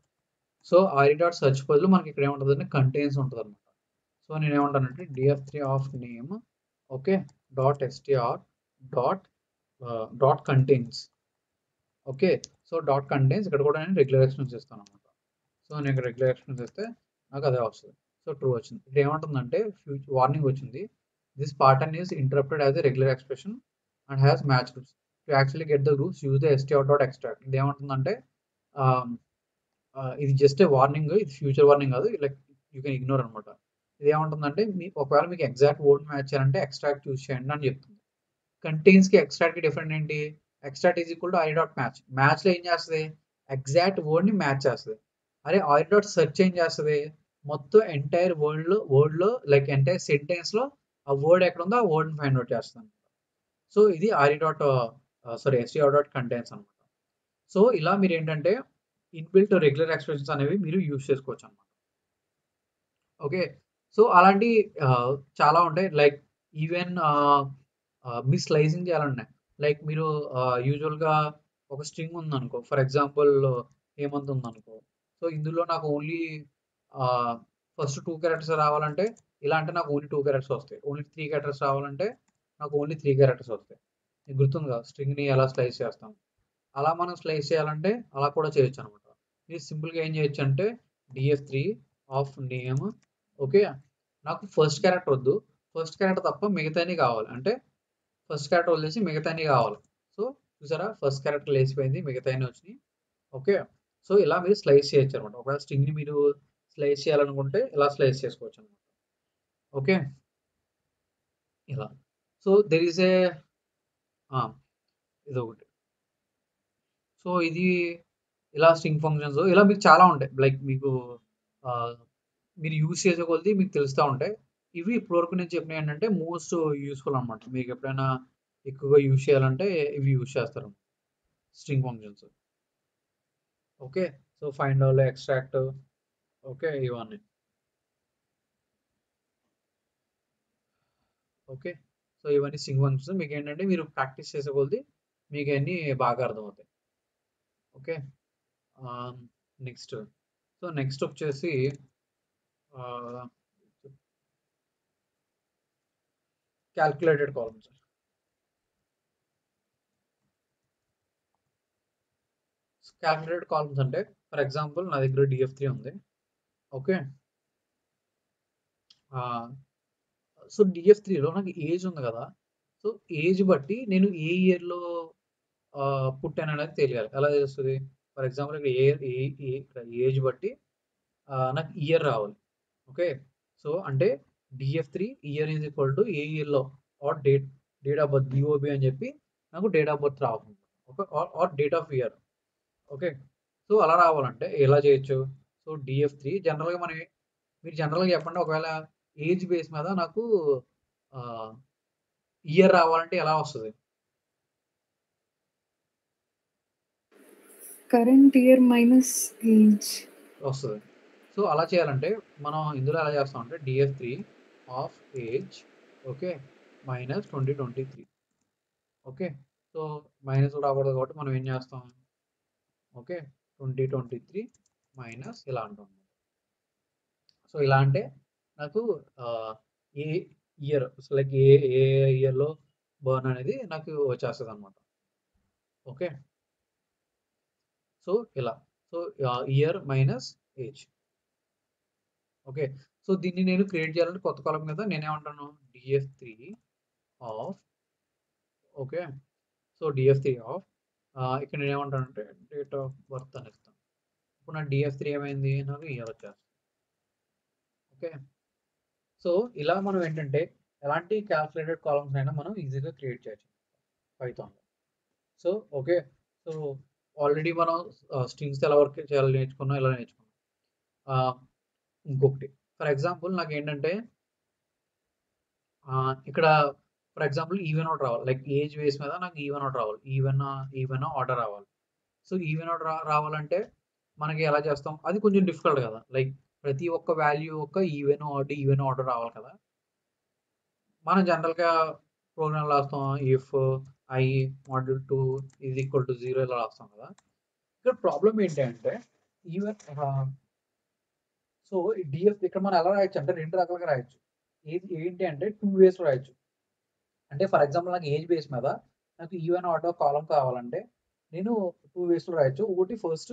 So RE dot search బదులు మనకి ఇక్కడ ఏముంటుంది అంటే కంటైన్స్ ఉంటుంది అనమాట. సో నేను ఏమంటానంటే df3 of name okay dot str dot contains. Okay, so dot contains ఇక్కడ కూడా నేను రెగ్యులర్ ఎక్స్ప్రెషన్స్ ఇస్తాను అనమాట. సో నేను ఇక్కడ రెగ్యులర్ ఎక్స్ప్రెషన్స్ ఇస్తే నాకు అదే వస్తుంది. సో ట్రూ వచ్చింది. ఇక్కడ ఏమంటుందంటే వార్నింగ్ వచ్చింది, this pattern is interpreted as a regular expression and has match groups to actually get the groups use the str dot extract. ఇది ఏమంటుందంటే ఇది జస్ట్ ఏ వార్నింగ్, ఇది ఫ్యూచర్ వార్నింగ్ కాదు, లైక్ యూ కెన్ ఇగ్నోర్ అనమాట. ఇది ఏమంటుందంటే ఒకవేళ మీకు ఎగ్జాక్ట్ వర్డ్ మ్యాచ్ చేయాలంటే ఎక్స్ట్రాక్ట్ యూజ్ చేయండి అని చెప్తుంది. కంటైన్స్కి ఎక్స్ట్రాక్ట్కి డిఫరెంట్ ఏంటి, extract is equal to RE dot match. మ్యాచ్లో ఏం చేస్తుంది, ఎగ్జాక్ట్ వర్డ్ని మ్యాచ్ చేస్తుంది. అరే ఆర్ఈ డాట్ సెర్చ్ ఏం చేస్తుంది, మొత్తం ఎంటైర్ వర్డ్లో లైక్ ఎంటైర్ సెంటెన్స్లో ఆ వర్డ్ ఎక్కడ ఉందో ఆ వర్డ్ని ఫైండ్ అవుట్ చేస్తుంది. సో ఇది RE dot str dot contains అనమాట. సో ఇలా మీరు ఏంటంటే ఇన్బిల్ట్ రెగ్యులర్ ఎక్స్ప్రెషన్స్ అనేవి మీరు యూజ్ చేసుకోవచ్చు అనమాట. ఓకే, సో అలాంటి చాలా ఉంటాయి. లైక్ ఈవెన్ మీ స్లైసింగ్ చేయాలన్నాయి. లైక్ మీరు యూజువల్గా ఒక స్ట్రింగ్ ఉందనుకో, ఫర్ ఎగ్జాంపుల్ హేమంత్ ఉందనుకో. సో ఇందులో నాకు ఓన్లీ ఫస్ట్ 2 క్యారెక్టర్స్ రావాలంటే ఇలా అంటే నాకు ఓన్లీ 2 క్యారెక్టర్స్ వస్తాయి. ఓన్లీ 3 క్యారెక్టర్స్ రావాలంటే నాకు ఓన్లీ 3 క్యారెక్టర్స్ వస్తాయి. మీకు గుర్తుందిగా స్ట్రింగ్ని ఎలా స్లైస్ చేస్తాం. అలా మనం స్లైస్ చేయాలంటే అలా కూడా చేయొచ్చు అనమాట. మీరు సింపుల్గా ఏం చేయొచ్చు అంటే df3 ఆఫ్ నేమ్. ఓకే, నాకు ఫస్ట్ క్యారెక్టర్ వద్దు, ఫస్ట్ క్యారెక్టర్ తప్ప మిగతాని కావాలి. అంటే ఫస్ట్ క్యారెక్టర్ వదిలేసి మిగతాని కావాలి. సో చూసారా, ఫస్ట్ క్యారెక్టర్ లేచిపోయింది, మిగతాని వచ్చినాయి. ఓకే, సో ఇలా మీరు స్లైస్ చేయొచ్చు అనమాట. ఒకవేళ స్ట్రింగ్ని మీరు స్లైస్ చేయాలనుకుంటే ఇలా స్లైస్ చేసుకోవచ్చు అనమాట. ఓకే, ఇలా. సో దెర్ ఈస్ ఏ ఇది ఒకటి. సో ఇది ఇలా స్ట్రింగ్ ఫంక్షన్స్ ఇలా మీకు చాలా ఉంటాయి. లైక్ మీకు ఆ, మీరు యూజ్ చేసే కొద్దీ మీకు తెలుస్తూ ఉంటాయి. ఇవి ఇప్పటివరకు నేను చెప్పినవి ఏంటంటే మోస్ట్ యూస్ఫుల్ అనమాట. మీకు ఎప్పుడైనా ఎక్కువగా యూజ్ చేయాలంటే ఇవి యూజ్ చేస్తారు, string functions. Okay, so find all, extract, okay ఇవన్నీ. ఓకే, సో ఇవన్నీ స్ట్రింగ్ ఫంక్షన్స్. మీకు ఏంటంటే మీరు ప్రాక్టీస్ చేసే కొద్దీ మీకు అన్నీ బాగా అర్థమవుతాయి. Okay, next. సో నెక్స్ట్ వచ్చేసి క్యాల్కులేటెడ్ కాలమ్స్. క్యాల్కులేటెడ్ కాలమ్స్ అంటే ఫర్ ఎగ్జాంపుల్ నా దగ్గర df3 ఉంది. ఓకే, సో df3లో నాకు ఏజ్ ఉంది కదా. సో ఏజ్ బట్టి నేను ఏ ఇయర్లో పుట్టాను అనేది తెలియాలి. ఎలా తెలుస్తుంది? ఫర్ ఎగ్జాంపుల్ ఇక్కడ ఏజ్ బట్టి నాకు ఇయర్ రావాలి. ఓకే, సో అంటే df3 year is equal to ఏ ఇయర్లో or date of birth DOB అని చెప్పి నాకు డేట్ ఆఫ్ బర్త్ రావాలి. Okay, or date of year. Okay, so అలా రావాలంటే ఎలా చేయొచ్చు? సో df3 జనరల్గా మీరు జనరల్గా చెప్పండి, ఒకవేళ ఏజ్ బేస్ మీద నాకు ఇయర్ రావాలంటే ఎలా వస్తుంది? కరెంట్ ఇయర్ మైనస్ ఏజ్ వస్తుంది. సో అలా చేయాలంటే మనం ఇందులో ఎలా చేస్తామంటే df3 of age, okay, minus 2023. Okay, so minus రాకూడదు కాబట్టి మనం ఏం చేస్తాం? ఓకే, 2023 మైనస్ ఇలా అంటాం. సో ఇలా అంటే నాకు ఏ ఇయర్, లైక్ ఏ ఏ ఇయర్లో బర్న్ అనేది నాకు వచ్చేస్తుంది అనమాట. ఓకే, సో ఇలా. So year minus age. Okay, so దీన్ని నేను క్రియేట్ చేయాలంటే కొత్త కాలం మీద నేనేమంటాను? df3 of, okay, so df3 of ఇక్కడ నేను ఏమంటానంటే డేట్ ఆఫ్ బర్త్ అని ఇస్తాను. ఇప్పుడు నా df3 ఏమైంది? నాకు ఇయర్ వచ్చేస్తుంది. ఓకే, సో ఇలా మనం ఏంటంటే ఎలాంటి క్యాల్కులేటెడ్ కాలమ్స్ అయినా మనం ఈజీగా క్రియేట్ చేయొచ్చు పైథాన్లో. సో ఓకే, సో ఆల్రెడీ మనం స్ట్రింగ్స్ ఎలా వర్క్ చేయాలో నేర్చుకున్నాం, ఇలా నేర్చుకున్నాం. ఇంకొకటి ఫర్ ఎగ్జాంపుల్ నాకు ఏంటంటే ఇక్కడ ఫర్ ఎగ్జాంపుల్ ఈవెన్ అవుట్ రావాలి. లైక్ ఏజ్ బేస్ మీద నాకు ఈవెన్ అవుట్ రావాలి. ఈవెన్ ఆర్డర్ రావాలి. సో ఈవెన్ అవుట్ రావాలంటే మనకి ఎలా చేస్తాం? అది కొంచెం డిఫికల్ట్ కదా. లైక్ ప్రతి ఒక్క వాల్యూ ఒక ఈవెన్ ఆర్డర్ రావాలి కదా. మనం జనరల్గా ప్రోగ్రామ్ రాస్తాం, if I module 2 is equal to 0 ఇలా రాస్తాం కదా. ఇక్కడ ప్రాబ్లం ఏంటంటే ఈవెన్ సో డిఎఫ్ ఇక్కడ మనం ఎలా రాయొచ్చు అంటే రెండు రకాలుగా రాయొచ్చు. ఏంటి అంటే 2 వేస్ రాయొచ్చు. అంటే ఫర్ ఎగ్జాంపుల్ నాకు ఏజ్ బేస్ మీద నాకు ఈవెన్ ఆర్డర్ కాలం కావాలంటే నేను 2 వేస్లో రాయొచ్చు. ఒకటి ఫస్ట్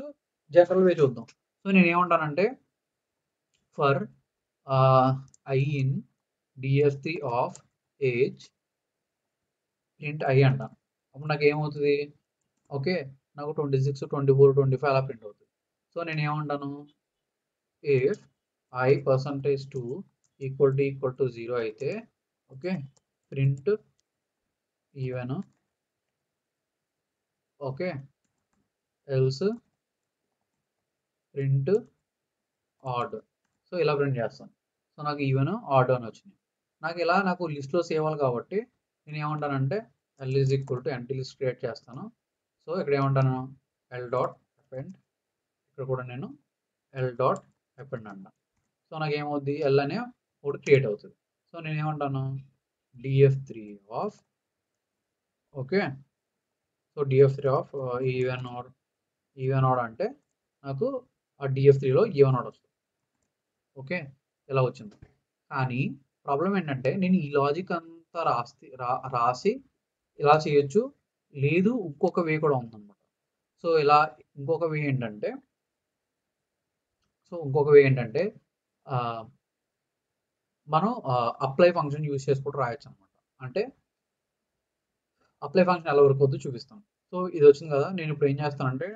జనరల్ వే చూద్దాం. సో నేను ఏమంటానంటే for I in df3 of age print I అంటాను. అప్పుడు నాకు ఏమవుతుంది? ఓకే, నాకు 26, 24, 25 అలా ప్రింట్ అవుతుంది. సో నేను ఏమంటాను? ఇఫ్ ఐ %2 ఈక్వల్ టు 0 అయితే okay, print even, okay, else print odd. So ఇలా ప్రింట్ చేస్తాను. సో నాకు ఈవెన్ ఆడ్ అని వచ్చింది. నాకు లిస్ట్లో సేవ్ అవ్వాలి కాబట్టి నేను ఏమంటానంటే l is equal to empty list create చేస్తాను. సో ఇక్కడ ఏమంటాను? L dot append. ఇక్కడ కూడా నేను ఎల్ డాట్ అపెండ్ అంటాను. సో నాకు ఏమవుద్ది? ఎల్ అనే ఒకటి క్రియేట్ అవుతుంది. సో నేను ఏమంటాను? df3 of, okay, so df3 of even odd అంటే నాకు ఆ df3లో ఈవెన్ ఆడ్ వస్తుంది. ఓకే, ఇలా వచ్చింది. కానీ ప్రాబ్లం ఏంటంటే నేను ఈ లాజిక్ అంతా రాసి ఇలా చేయొచ్చు, లేదు ఇంకొక వే కూడా ఉందన్నమాట. సో ఇలా ఇంకొక వే ఏంటంటే మనం అప్లై ఫంక్షన్ యూజ్ చేసుకుంటూ రాయొచ్చు అనమాట. అంటే అప్లై ఫంక్షన్ ఎలా వరకు వద్దు చూపిస్తాను. సో ఇది వచ్చింది కదా, నేను ఇప్పుడు ఏం చేస్తానంటే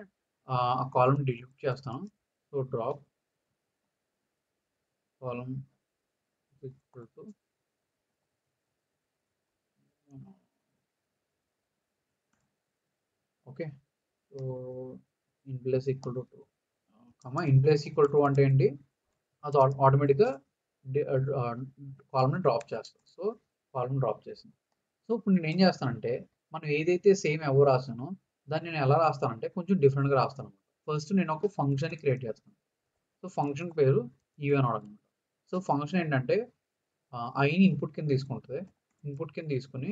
ఆ కాలమ్ డిలీట్ చేస్తాను. So drop column okay. So in place equal to 2 in place equal to అంటే ఏంటి, అది ఆటోమేటిక్గా కాలమ్ని డ్రాప్ చేస్తాను. సో కాలమ్ డ్రాప్ చేసింది. సో ఇప్పుడు నేను ఏం చేస్తానంటే మనం ఏదైతే సేమ్ ఎవరు రాసానో దాన్ని నేను ఎలా రాస్తానంటే కొంచెం డిఫరెంట్గా రాస్తాను. ఫస్ట్ నేను ఒక ఫంక్షన్ని క్రియేట్ చేస్తాను. సో ఫంక్షన్ పేరు ఈవెన్ ఆడ్ అనమాట. సో ఫంక్షన్ ఏంటంటే ఐని ఇన్పుట్ కింద తీసుకుంటుంది. ఇన్పుట్ కింద తీసుకుని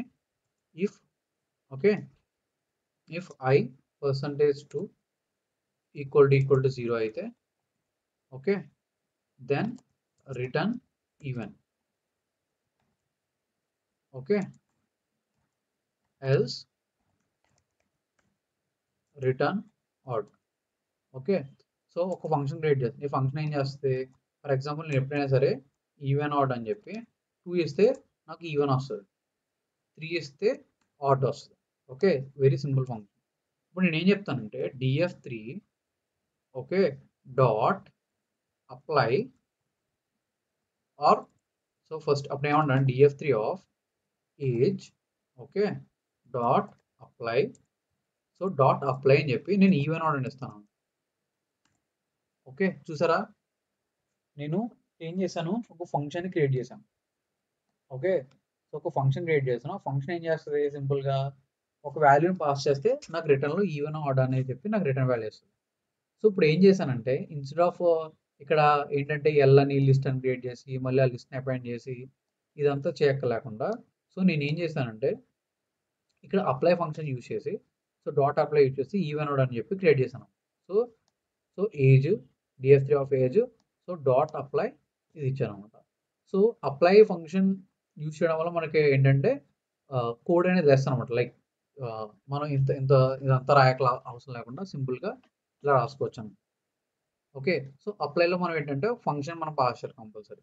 ఇఫ్ ఐ %2 ఈక్వల్ టు 0 అయితే okay, then return even. Okay, else return odd. Okay, so ఒక ఫంక్షన్ క్రియేట్ చేస్తుంది. ఈ ఫంక్షన్ ఏం చేస్తుంది, ఫర్ ఎగ్జాంపుల్ నేను ఎప్పుడైనా సరే ఈవెన్ ఆడ్ అని చెప్పి 2 ఇస్తే నాకు ఈవెన్ వస్తుంది, 3 ఇస్తే ఆడ్ వస్తుంది. Okay, very simple function. ఇప్పుడు నేను ఏం చెప్తానంటే df3 okay dot apply are, so first అప్పుడు ఏమంటాను df3 of age okay dot apply. So dot apply అని చెప్పి నేను ఈవెన్ ఆడ్ అని ఇస్తాను. ఓకే, చూసారా నేను ఏం చేశాను, ఒక ఫంక్షన్ క్రియేట్ చేశాను. ఓకే, సో ఒక ఫంక్షన్ క్రియేట్ చేశాను. ఆ ఫంక్షన్ ఏం చేస్తుంది, సింపుల్గా ఒక వాల్యూని పాస్ చేస్తే నాకు రిటర్న్లో ఈవెన్ ఆడ్ అని చెప్పి నాకు రిటర్న్ వాల్యూ వస్తుంది. సో ఇప్పుడు ఏం చేశానంటే ఇన్స్టెడ్ ఆఫ్ ఇక్కడ ఏంటంటే ఎల్ అని లిస్ట్ అని క్రియేట్ చేసి మళ్ళీ ఆ లిస్ట్ని అపాయింట్ చేసి ఇదంతా చేయక్కర్లేకుండా సో నేను ఏం చేశానంటే ఇక్కడ అప్లై ఫంక్షన్ యూజ్ చేసి సో డాట్ అప్లై యూజ్ చేసి ఈవెన్ ఆడ్ అని చెప్పి క్రియేట్ చేశాను. So age df3 of age so dot apply ఇది ఇచ్చాను అనమాట. సో అప్లై ఫంక్షన్ యూజ్ చేయడం వల్ల మనకి ఏంటంటే కోడ్ అనేది లెస్ అనమాట. లైక్ మనం ఇదంతా రాయకల అవసరం లేకుండా సింపుల్గా ఇలా రాసుకోవచ్చు అనమాట. ఓకే, సో అప్లైలో మనం ఏంటంటే ఫంక్షన్ మనం పాస్ చేయాలి కంపల్సరీ.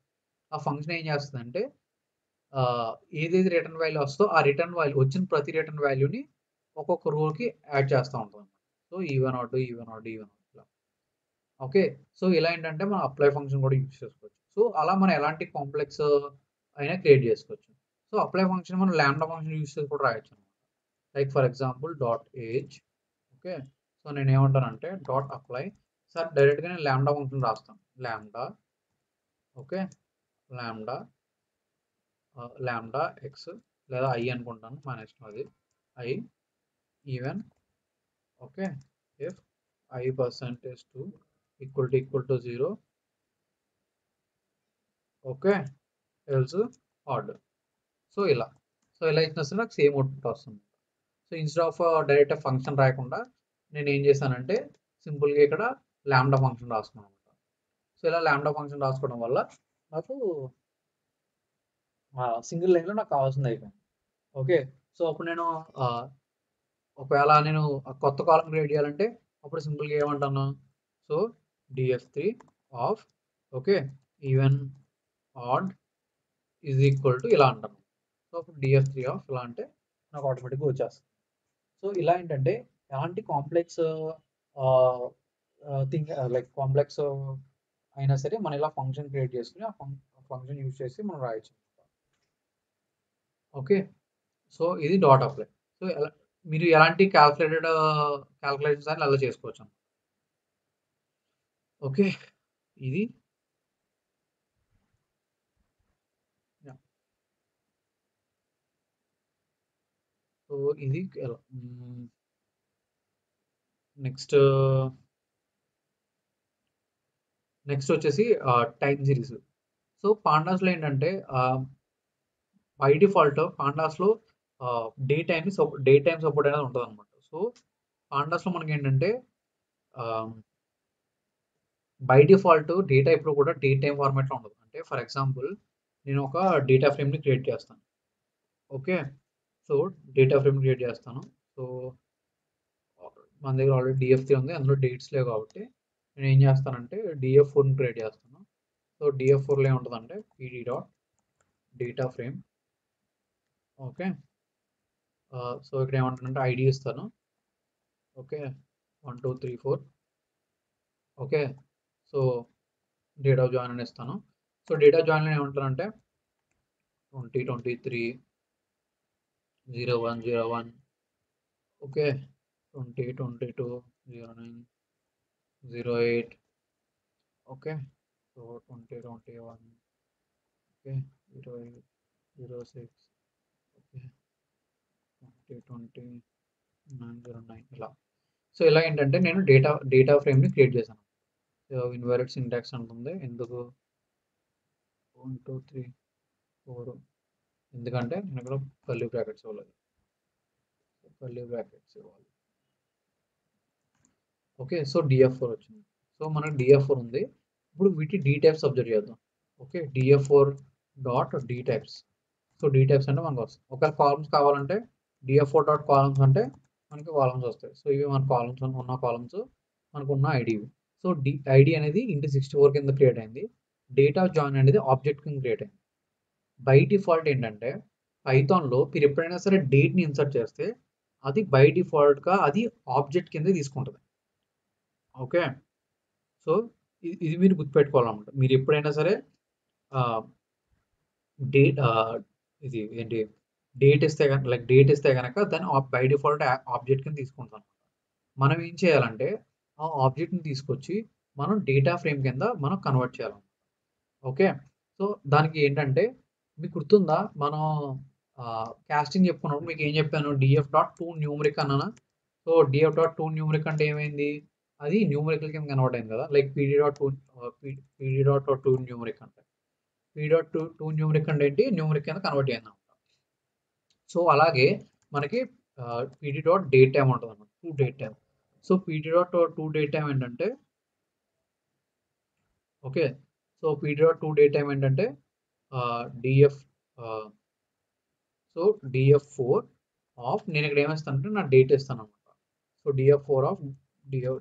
ఆ ఫంక్షన్ ఏం చేస్తుందంటే ఏదైతే రిటర్న్ వాల్యూ వస్తుందో ఆ రిటర్న్ వాల్యూ వచ్చిన ప్రతి రిటర్న్ వాల్యూని ఒక్కొక్క రోకి యాడ్ చేస్తూ ఉంటుంది. సో ఈవెన్ ఆడ్ ఇలా. ఓకే, సో ఇలా ఏంటంటే మనం అప్లై ఫంక్షన్ కూడా యూజ్ చేసుకోవచ్చు. సో అలా మనం ఎలాంటి కాంప్లెక్స్ అయినా క్రియేట్ చేసుకోవచ్చు. సో అప్లై ఫంక్షన్ మనం ల్యాండా ఫంక్షన్ యూజ్ చేసి కూడా రాయొచ్చు అనమాట. Like for example dot age. Okay, so నేను ఏమంటానంటే డాట్ అప్లై. సార్ డైరెక్ట్గా నేను ల్యాండా ఫంక్షన్ రాస్తాను. ఓకే ల్యాండా ఎక్స్ లేదా ఐ అనుకుంటాను, మా నెక్స్ట్ అది I even okay if I %2 equal to 0 okay else odd. So ఇలా ఇచ్చిన సరే నాకు సేమ్ అవుట్పుట్ వస్తుంది. So instead of direct function రాయకుండా నేను ఏం చేశానంటే సింపుల్గా ఇక్కడ ల్యాండా ఫంక్షన్ రాసుకున్నాను అనమాట. సో ఇలా ల్యాండా ఫంక్షన్ రాసుకోవడం వల్ల నాకు సింగిల్ లైన్లో నాకు కావాల్సింది అయిపోయింది. ఓకే, సో అప్పుడు నేను ఒకవేళ నేను కొత్త కాలం క్రియేట్ చేయాలంటే అప్పుడు సింపుల్గా ఏమంటాను, so df3 of okay even odd is equal to ఇలా అంటాను. సో అప్పుడు df3 ఆఫ్ ఇలా అంటే నాకు ఆటోమేటిక్గా వచ్చేస్తుంది. సో ఇలా ఏంటంటే ఎలాంటి కాంప్లెక్స్ థింగ్ లైక్ కాంప్లెక్స్ అయినా సరే మనం ఇలా ఫంక్షన్ క్రియేట్ చేసుకుని ఆ ఫంక్షన్ యూజ్ చేసి మనం రాయొచ్చు. ఓకే, సో ఇది డాట్ అప్లై. సో మీరు ఎలాంటి క్యాల్కులేషన్స్ అని అలా చేసుకోవచ్చు. ఓకే, ఇది సో ఇది నెక్స్ట్ వచ్చేసి టైం సిరీస్. సో పాండాస్లో ఏంటంటే బై డిఫాల్ట్ పాండాస్లో డే టైం సపోర్ట్ అనేది ఉంటుంది అనమాట. సో సో పాండాస్లో మనకి ఏంటంటే బై డిఫాల్ట్ డేటా ఎప్పుడు కూడా డేట్ టైం ఫార్మాట్లో ఉండదు. అంటే ఫర్ ఎగ్జాంపుల్ నేను ఒక డేటా ఫ్రేమ్ని క్రియేట్ చేస్తాను. Okay, so data frame create చేస్తాను. సో మన దగ్గర ఆల్రెడీ DF3 ఉంది, అందులో డేట్స్ లేవు కాబట్టి నేను ఏం చేస్తానంటే DF4ని క్రియేట్ చేస్తాను. సో DF4లో ఏముంటుందంటే pd dot data frame. Okay, so ఇక్కడ ఏమంటానంటే ఐడి ఇస్తాను. Okay, 1 2 3 4. Okay, so date of join అని ఇస్తాను. సో డేట్ ఆఫ్ జాయిన్ ఏమంటానంటే 2023 0101. Okay, 2022 09 08. Okay, so 2021. Okay, 08 06. Okay, 2020 909 ఇలా. సో ఇలా ఏంటంటే నేను డేటా ఫ్రేమ్ని క్రియేట్ చేశాను. సో ఇన్వాలిడ్ సింటాక్స్ అంటుంది, ఎందుకు 1 2 3 4, ఎందుకంటే నేను ఇక్కడ కర్లీ బ్రాకెట్స్ ఇవ్వలేదు, కర్లీ బ్రాకెట్స్ ఇవ్వాలి. ఓకే, సో DF4 వచ్చింది. సో మనకు DF4 ఉంది. ఇప్పుడు వీటి D టైప్స్ అబ్జర్వ్ చేద్దాం. Okay, DF4 dot D types. So D types అంటే మనకు వస్తాయి. ఒకవేళ కాలమ్స్ కావాలంటే DF4 డాట్ కాలమ్స్ అంటే మనకి కాలమ్స్ వస్తాయి. సో ఇవి మన కాలమ్స్ ఉన్న కాలమ్స్ మనకు ఉన్న ఐడి. సో ఐడి అనేది ఇంటి 64 కింద క్రియేట్ అయింది. డేటా జాయిన్ అనేది ఆబ్జెక్ట్ కింద క్రియేట్ అయింది. బై డిఫాల్ట్ ఏంటంటే పైథాన్లో మీరు ఎప్పుడైనా సరే డేట్ని ఇన్సర్ట్ చేస్తే అది బై డిఫాల్ట్గా అది ఆబ్జెక్ట్ కింద తీసుకుంటుంది. ఓకే, సో ఇది మీరు గుర్తుపెట్టుకోవాలన్నమాట. మీరు ఎప్పుడైనా సరే డేట్ ఇది ఏంటి డేట్ ఇస్తే కనుక డేట్ ఇస్తే కనుక దాన్ని బై డిఫాల్ట్ ఆబ్జెక్ట్ కింద తీసుకుంటాం. మనం ఏం చేయాలంటే ఆ ఆబ్జెక్ట్ని తీసుకొచ్చి మనం డేటా ఫ్రేమ్ కింద మనం కన్వర్ట్ చేయాలి. ఓకే, సో దానికి ఏంటంటే మీకు గుర్తుందా, మనం కాస్టింగ్ చెప్పుకున్నప్పుడు మీకు ఏం చెప్పాను, DF.to న్యూమరిక్ అన్నానా. సో DF.to న్యూమరిక్ అంటే ఏమైంది, అది న్యూమరికల్ కింద కన్వర్ట్ అయింది కదా. లైక్ PD.to న్యూమరిక్ అంటే PD.to న్యూమరిక్ అంటే ఏంటి, న్యూమరిక్ కింద కన్వర్ట్ అయింది అనమాట. సో అలాగే మనకి PD.date టైం ఉంటుంది అనమాట, to date time. So PD.to date time ఏంటంటే okay, so PD.to date time ఏంటంటే DF సో DF4 ఆఫ్ నేను ఇక్కడ ఏమిస్తానంటే నా డేట్ ఇస్తాను అనమాట. So DF4 of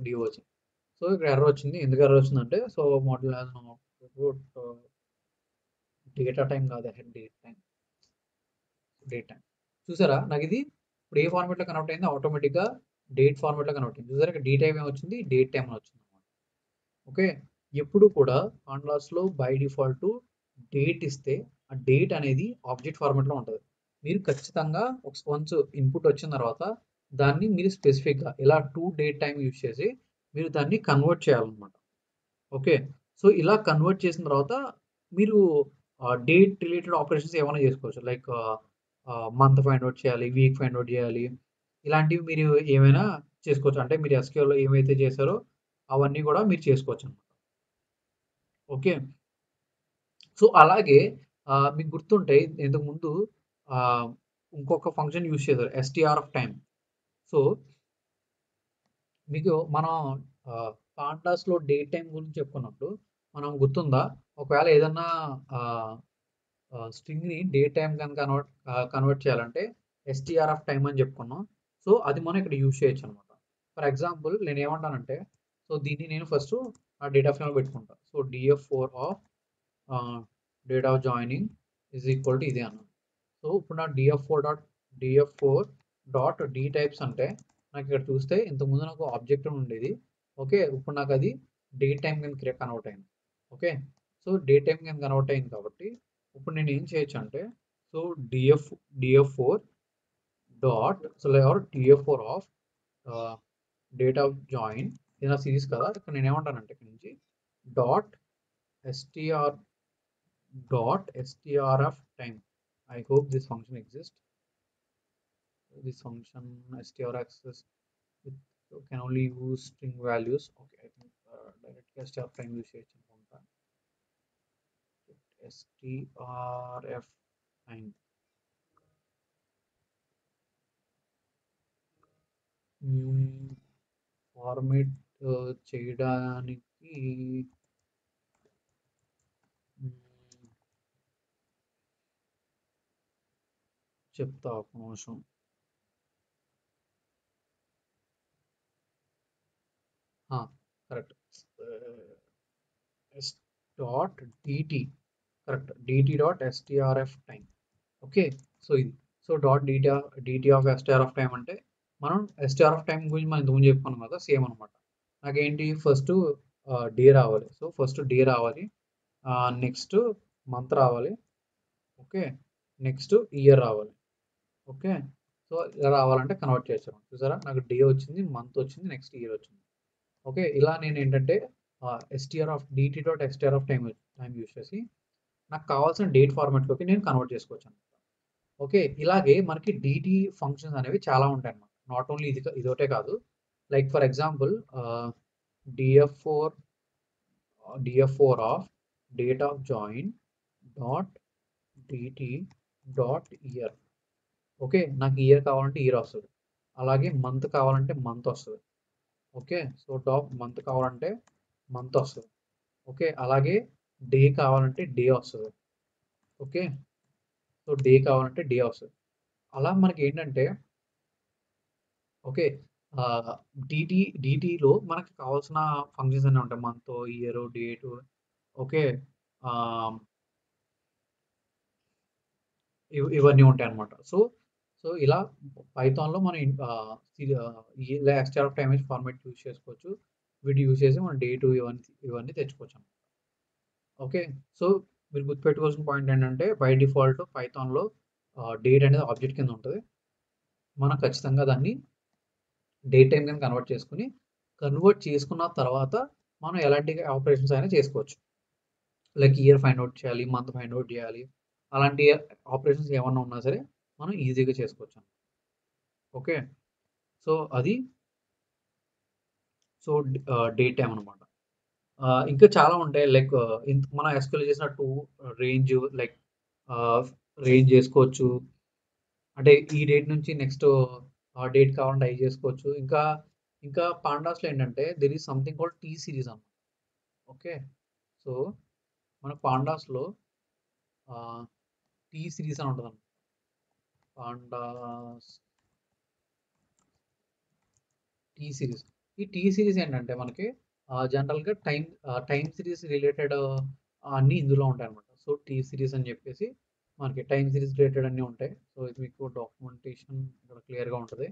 DOC. So ఇక్కడ ఎర్రర్ వచ్చింది, ఎందుకు ఎర్రర్ వచ్చిందంటే సో మోడల్ డేటా టైం కాదు, డేట్ టైం. చూసారా నాకు ఇది ఇప్పుడు ఏ ఫార్మాట్లో కన్వర్ట్ అయింది, ఆటోమేటిక్గా డేట్ ఫార్మాట్లో కన్వర్ట్ అయింది. చూసారా ఇక్కడ డేట్ టైం ఏమొచ్చింది, డేట్ టైం అని వచ్చింది అనమాట. ఓకే, ఎప్పుడు కూడా పాండాస్లో బై డిఫాల్ట్ డేట్ ఇస్తే ఆ డేట్ అనేది ఆబ్జెక్ట్ ఫార్మాట్లో ఉంటుంది. మీరు ఖచ్చితంగా వన్స్ ఇన్పుట్ వచ్చిన తర్వాత దాన్ని మీరు స్పెసిఫిక్గా ఇలా టు డేట్ టైం యూజ్ చేసి మీరు దాన్ని కన్వర్ట్ చేయాలన్నమాట. ఓకే, సో ఇలా కన్వర్ట్ చేసిన తర్వాత మీరు డేట్ రిలేటెడ్ ఆపరేషన్స్ ఏమైనా చేసుకోవచ్చు. లైక్ మంత్ ఫైండ్ అవుట్ చేయాలి, వీక్ ఫైండ్ అవుట్ చేయాలి, ఇలాంటివి మీరు ఏమైనా చేసుకోవచ్చు. అంటే మీరు SQLలో ఏమైతే చేశారో అవన్నీ కూడా మీరు చేసుకోవచ్చు అనమాట. ఓకే, సో అలాగే మీకు గుర్తుంటే ఇంతకు ముందు ఇంకొక ఫంక్షన్ యూజ్ చేశారు, STR ఆఫ్ టైం. సో మీకు మనం పాండాస్లో డేట్ టైం గురించి చెప్పుకున్నప్పుడు మనం గుర్తుందా, ఒకవేళ ఏదన్నా స్ట్రింగ్ని డేట్ టైం కనుక కన్వర్ట్ చేయాలంటే STR ఆఫ్ టైం అని చెప్పుకున్నాం. సో అది మనం ఇక్కడ యూజ్ చేయొచ్చు అనమాట. ఫర్ ఎగ్జాంపుల్ నేను ఏమంటానంటే సో దీన్ని నేను ఫస్ట్ ఆ డేటా ఫ్రేమ్లో పెట్టుకుంటాను. So DF4 of date of joining is equal to ఇదే అన్నాను. సో ఇప్పుడు నా DF4 డాట్ D టైప్స్ అంటే నాకు ఇక్కడ చూస్తే ఇంతకుముందు నాకు ఆబ్జెక్ట్ ఉండేది. ఓకే, ఇప్పుడు నాకు అది డేట్ టైం కింద కన్వర్ట్ అయింది. ఓకే, సో డేట్ టైం కింద కన్వర్ట్ అయింది కాబట్టి ఇప్పుడు నేను ఏం చేయొచ్చు అంటే so DF4 dot so DF4 of date of join ఇది సిరీస్ కదా. ఇక్కడ నేను ఏమంటానంటే ఇక్కడ నుంచి dot STR of time. I hope this function exists. This function str access with can only use string values. Okay, I think direct str time use cheyachanu strf time. Format చేయడానికి మ్మ్, చెప్తా ఒక నిమిషం. Correct. S dot DT, correct, DT dot STRF time. Okay, so ఇది, so dot DT of STR of time అంటే మనం STR of time గురించి మనం ఇంతకుముందు చెప్పుకున్నాం కదా, సేమ్ అనమాట. నాకేంటి ఫస్ట్ డే రావాలి, సో ఫస్ట్ డే రావాలి, నెక్స్ట్ మంత్ రావాలి, ఓకే, నెక్స్ట్ ఇయర్ రావాలి, ఓకే. సో ఇలా రావాలంటే కన్వర్ట్ చేసాను, చూసారా, నాకు డే వచ్చింది, మంత్ వచ్చింది, నెక్స్ట్ ఇయర్ వచ్చింది. ఓకే, ఇలా నేను ఏంటంటే STR of DT dot STR of time use చేసి నాకు కావాల్సిన డేట్ ఫార్మాట్లోకి నేను కన్వర్ట్ చేసుకోవచ్చు అనమాట. ఓకే, ఇలాగే మనకి డిటి ఫంక్షన్స్ అనేవి చాలా ఉంటాయి అన్నమాట. నాట్ ఓన్లీ ఇదొకటే కాదు. Like for example DF four DF four of date of join dot DT dot year. Okay, నాకు ఇయర్ కావాలంటే ఇయర్ వస్తుంది, అలాగే మంత్ కావాలంటే మంత్ వస్తుంది. ఓకే, సో డాట్ మంత్ కావాలంటే మంత్ వస్తుంది. ఓకే, అలాగే డే కావాలంటే డే వస్తుంది. ఓకే, సో డే కావాలంటే డే వస్తుంది. అలా మనకి ఏంటంటే ఓకే, డిటిలో మనకి కావాల్సిన ఫంక్షన్స్ అన్నీ ఉంటాయి, మంత్, ఇయర్, డేటు. ఓకే, ఇవన్నీ ఉంటాయి అనమాట. సో సో ఇలా పైథాన్లో మనం ఇలా STR of time format use చేసుకోవచ్చు. వీటి యూజ్ చేసి మనం డేటు ఇవన్నీ తెచ్చుకోవచ్చు అనమాట. ఓకే, సో మీరు గుర్తుపెట్టుకోవాల్సిన పాయింట్ ఏంటంటే బై డిఫాల్ట్ పైథాన్లో డేట్ అనేది ఆబ్జెక్ట్ కింద ఉంటుంది. మనం ఖచ్చితంగా దాన్ని డేట్ టైం కింద కన్వర్ట్ చేసుకున్న తర్వాత మనం ఎలాంటి ఆపరేషన్స్ అయినా చేసుకోవచ్చు. లైక్ ఇయర్ ఫైండ్ అవుట్ చేయాలి, మంత్ ఫైండ్ అవుట్ చేయాలి, అలాంటి ఆపరేషన్స్ ఏమన్నా ఉన్నా సరే మనం ఈజీగా చేసుకోవచ్చు. ఓకే, సో అది, సో డేట్ టైం అనమాట. ఇంకా చాలా ఉంటాయి, లైక్ మనం ఎస్క్యూఎల్ చేసినట్టు రేంజ్, లైక్ రేంజ్ చేసుకోవచ్చు. అంటే ఈ డేట్ నుంచి నెక్స్ట్ డేట్ కావాలంటే అవి చేసుకోవచ్చు. ఇంకా పాండాస్లో ఏంటంటే there is something called T series అన్నమాట. ఓకే, సో మన పాండాస్లో టీ సిరీస్ అని ఉంటుంది. Pandas T series. ఈ టీ సిరీస్ ఏంటంటే మనకి జనరల్గా టైం సిరీస్ రిలేటెడ్ అన్నీ ఇందులో ఉంటాయి అనమాట. సో టీ సిరీస్ అని చెప్పేసి మనకి టైం సిరీస్ రిలేటెడ్ అన్నీ ఉంటాయి. సో ఇది మీకు డాక్యుమెంటేషన్ ఇక్కడ క్లియర్గా ఉంటుంది.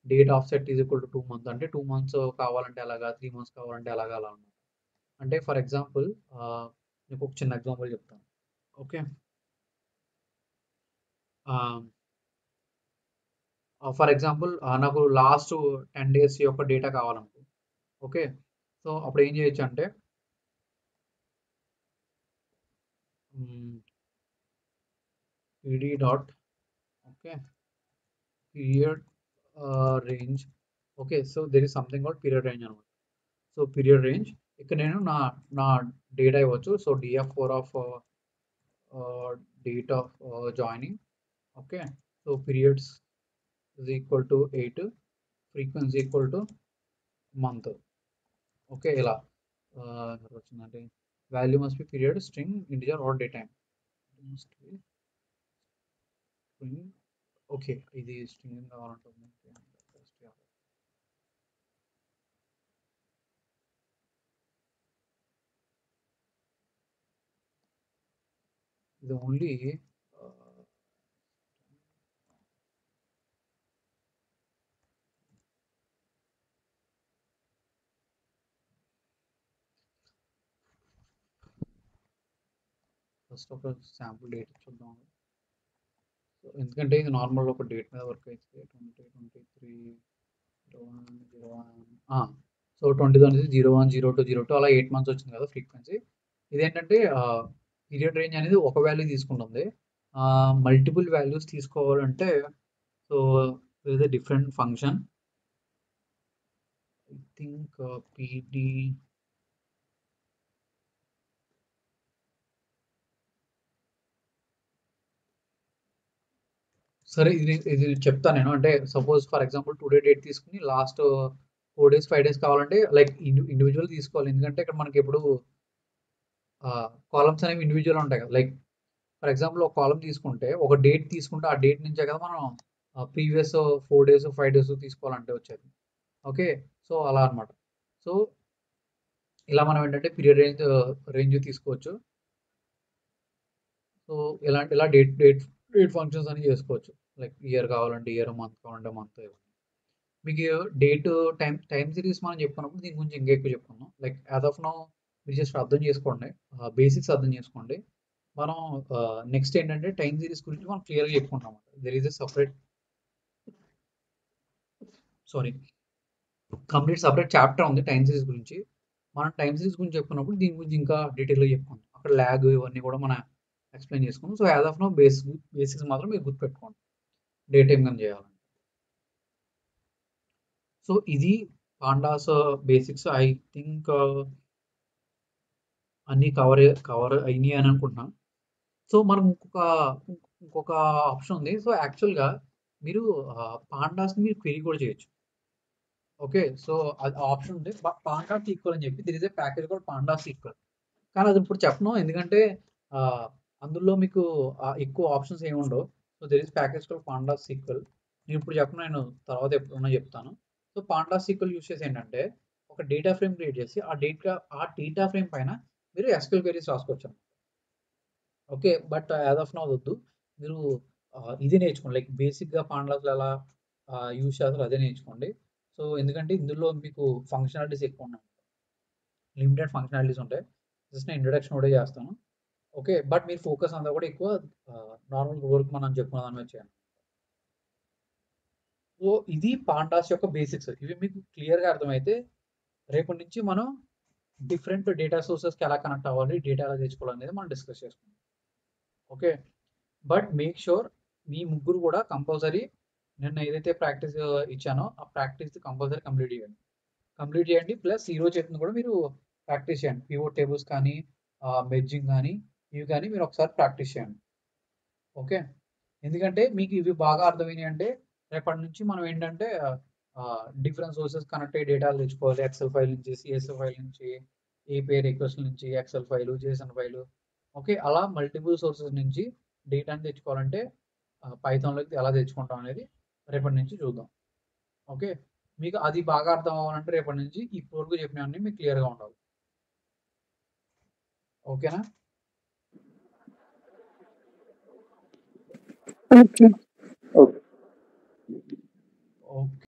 Date of set is equal to 2 months, అంటే 2 మంత్స్ కావాలంటే అలాగా, 3 మంత్స్ కావాలంటే అలాగా, అలా అనమాట. అంటే ఫర్ ఎగ్జాంపుల్ మీకు ఒక చిన్న ఎగ్జాంపుల్ చెప్తాను. ఓకే, ఫర్ ఎగ్జాంపుల్ నాకు లాస్ట్ 10 డేస్ యొక్క డేటా కావాలనుకో. ఓకే, సో అప్పుడు ఏం చేయొచ్చు అంటే pd dot, okay, period range. Okay, so there is something called period range అనమాట. సో పీరియడ్ రేంజ్ ఇక్కడ నేను నా డేటా ఇవ్వచ్చు. So DF four of date of joining. Okay, so periods is equal to 8, frequency equal to month. Okay, ఇలా వచ్చిందంటే value must be period, string, integer or day time. Okay, ఇది string కావాలంటుంది. ఇది only first ఒక sample date చూద్దాం. So ఎందుకంటే ఇది normal ఒక date మీద వర్క్ అయితే 2023 01 సో 20 01 02 02 అలా 8 మంత్స్ వచ్చింది కదా ఫ్రీక్వెన్సీ. ఇదేంటంటే పీరియడ్ రేంజ్ అనేది ఒక వాల్యూ తీసుకుంటుంది. మల్టిపుల్ వాల్యూస్ తీసుకోవాలంటే so is a different function. I think PD సరే ఇది చెప్తాను నేను. అంటే suppose for example today date తీసుకొని లాస్ట్ 4 డేస్, 5 డేస్ కావాలంటే లైక్ ఇండివిడ్యువల్ తీసుకోవాలి. ఎందుకంటే ఇక్కడ మనకి ఎప్పుడు కాలమ్స్ అనేవి ఇండివిడ్యువల్ ఉంటాయి కదా! లైక్ ఫర్ ఎగ్జాంపుల్ ఒక కాలమ్ తీసుకుంటే ఒక డేట్ తీసుకుంటే ఆ డేట్ నుంచే కదా మనం ప్రీవియస్ 4 డేస్, 5 డేస్ తీసుకోవాలంటే వచ్చేది. ఓకే. సో, అలా అన్నమాట. సో, ఇలా మనం ఏంటంటే పీరియడ్ రేంజ్ తీసుకోవచ్చు. సో, ఇలా డేట్ ఫంక్షన్స్ అని చేసుకోవచ్చు. లైక్ ఇయర్ కావాలంటే ఇయర్, మంత్ కావాలంటే మంత్. మీకు డేట్, టైమ్ సిరీస్ మనం చెప్పుకున్నప్పుడు దీని గురించి ఇంకా ఎక్కువ చెప్పుకుందాం. లైక్ యాజ్ ఆఫ్ నౌ మీరు జస్ట్ అర్థం చేసుకోండి. బేసిక్స్ అర్థం చేసుకోండి. మనం నెక్స్ట్ ఏంటంటే టైమ్ సిరీస్ గురించి మనం క్లియర్‌గా చెప్పుకుంటాం. There is a separate sorry complete separate chapter ఉంది టైమ్ సిరీస్ గురించి. మనం టైమ్ సిరీస్ గురించి చెప్పుకున్నప్పుడు దీని గురించి ఇంకా డీటెయిల్‌గా చెప్పుకుందాం. అక్కడ లాగ్ ఇవన్నీ కూడా మనం ఎక్స్‌ప్లెయిన్ చేసుకుందాం. So, as of now basics మాత్రం మీరు గుర్తుపెట్టుకోండి. డే టైమ్ గాని చేయాలంటే. సో, ఇది పాండాస్ బేసిక్స్. ఐ థింక్ అన్నీ కవర్ అయినాయి అని అనుకుంటున్నాను. సో, మనం ఇంకొక ఆప్షన్ ఉంది. సో, యాక్చువల్‌గా మీరు పాండాస్‌ని మీరు క్వెరీ కూడా చేయొచ్చు. ఓకే. సో, అది ఆప్షన్ ఉంది. పాండాస్ ఈక్వల్ అని చెప్పి there is a package called pandas equal. కానీ అది ఇప్పుడు చెప్పను. ఎందుకంటే ఆహ్, అందులో మీకు ఎక్కువ ఆప్షన్స్ ఏమి ఉండవు. So, there is package called pandas equal. నేను ఇప్పుడు చెప్పను. నేను తర్వాత ఎప్పుడైనా చెప్తాను. సో, పాండాస్ ఈక్వల్ యూజ్ చేసి ఏంటంటే ఒక డేటా ఫ్రేమ్ క్రియేట్ చేసి ఆ డేటా ఫ్రేమ్ పైన మీరు ఎస్‌క్యూఎల్ క్వెరీస్ రాసుకోవచ్చు. Okay. But as of now వద్దు. మీరు ఇది నేర్చుకోండి. లైక్ బేసిక్‌గా పాండాస్‌లో ఎలా యూజ్ చేస్తారో అదే నేర్చుకోండి. సో, ఎందుకంటే ఇందులో మీకు ఫంక్షనాలిటీస్ ఎక్కువున్నాయి. లిమిటెడ్ ఫంక్షనాలిటీస్ ఉంటాయి. జస్ట్ నేను ఇంట్రడక్షన్ ఒకటే చేస్తాను. ఓకే. బట్ మీరు ఫోకస్ అంతా కూడా ఎక్కువ నార్మల్ వర్క్ మనం చెప్పుకున్న దాని మీద చేయండి. సో, ఇది పాండాస్ యొక్క బేసిక్స్. ఇవి మీకు క్లియర్‌గా అర్థమైతే రేపటి నుంచి మనం డిఫరెంట్ డేటా సోర్సెస్‌కి ఎలా కనెక్ట్ అవ్వాలి, డేటా ఎలా తెచ్చుకోవాలనేది మనం డిస్కస్ చేసుకుందాం. ఓకే. బట్ మేక్ ష్యూర్ మీ ముగ్గురు కూడా కంపల్సరీ నేను ఏదైతే ప్రాక్టీస్ ఇచ్చానో ఆ ప్రాక్టీస్ కంపల్సరీ కంప్లీట్ చేయండి. కంప్లీట్ చేయండి. ప్లస్ ఈరోజు చెప్పింది కూడా మీరు ప్రాక్టీస్ చేయండి. పివోట్ టేబుల్స్ కానీ, మెర్జింగ్ కానీ, ఇవి కానీ మీరు ఒకసారి ప్రాక్టీస్ చేయండి. ఓకే. ఎందుకంటే మీకు ఇవి బాగా అర్థమైనాయి అంటే రేపటి నుంచి మనం ఏంటంటే డిఫరెంట్ సోర్సెస్ కనెక్ట్ అయ్యి డేటాలు తెచ్చుకోవాలి. ఎక్సెల్ ఫైల్ నుంచి, సిఎస్ఎఫ్ ఫైల్ నుంచి, ఏపీఐ రిక్వెస్ట్ నుంచి, Excel file, JSON file. Okay. అలా మల్టిపుల్ సోర్సెస్ నుంచి డేటాని తెచ్చుకోవాలంటే పైథాన్‌లోకి ఎలా తెచ్చుకుంటాం అనేది రేపటి నుంచి చూద్దాం. ఓకే. మీకు అది బాగా అర్థం అవ్వాలంటే రేపటి నుంచి ఇప్పటివరకు చెప్పినవన్నీ మీకు క్లియర్‌గా ఉండాలి. ఓకేనా? ఓకే. ఓకే. ఓకే.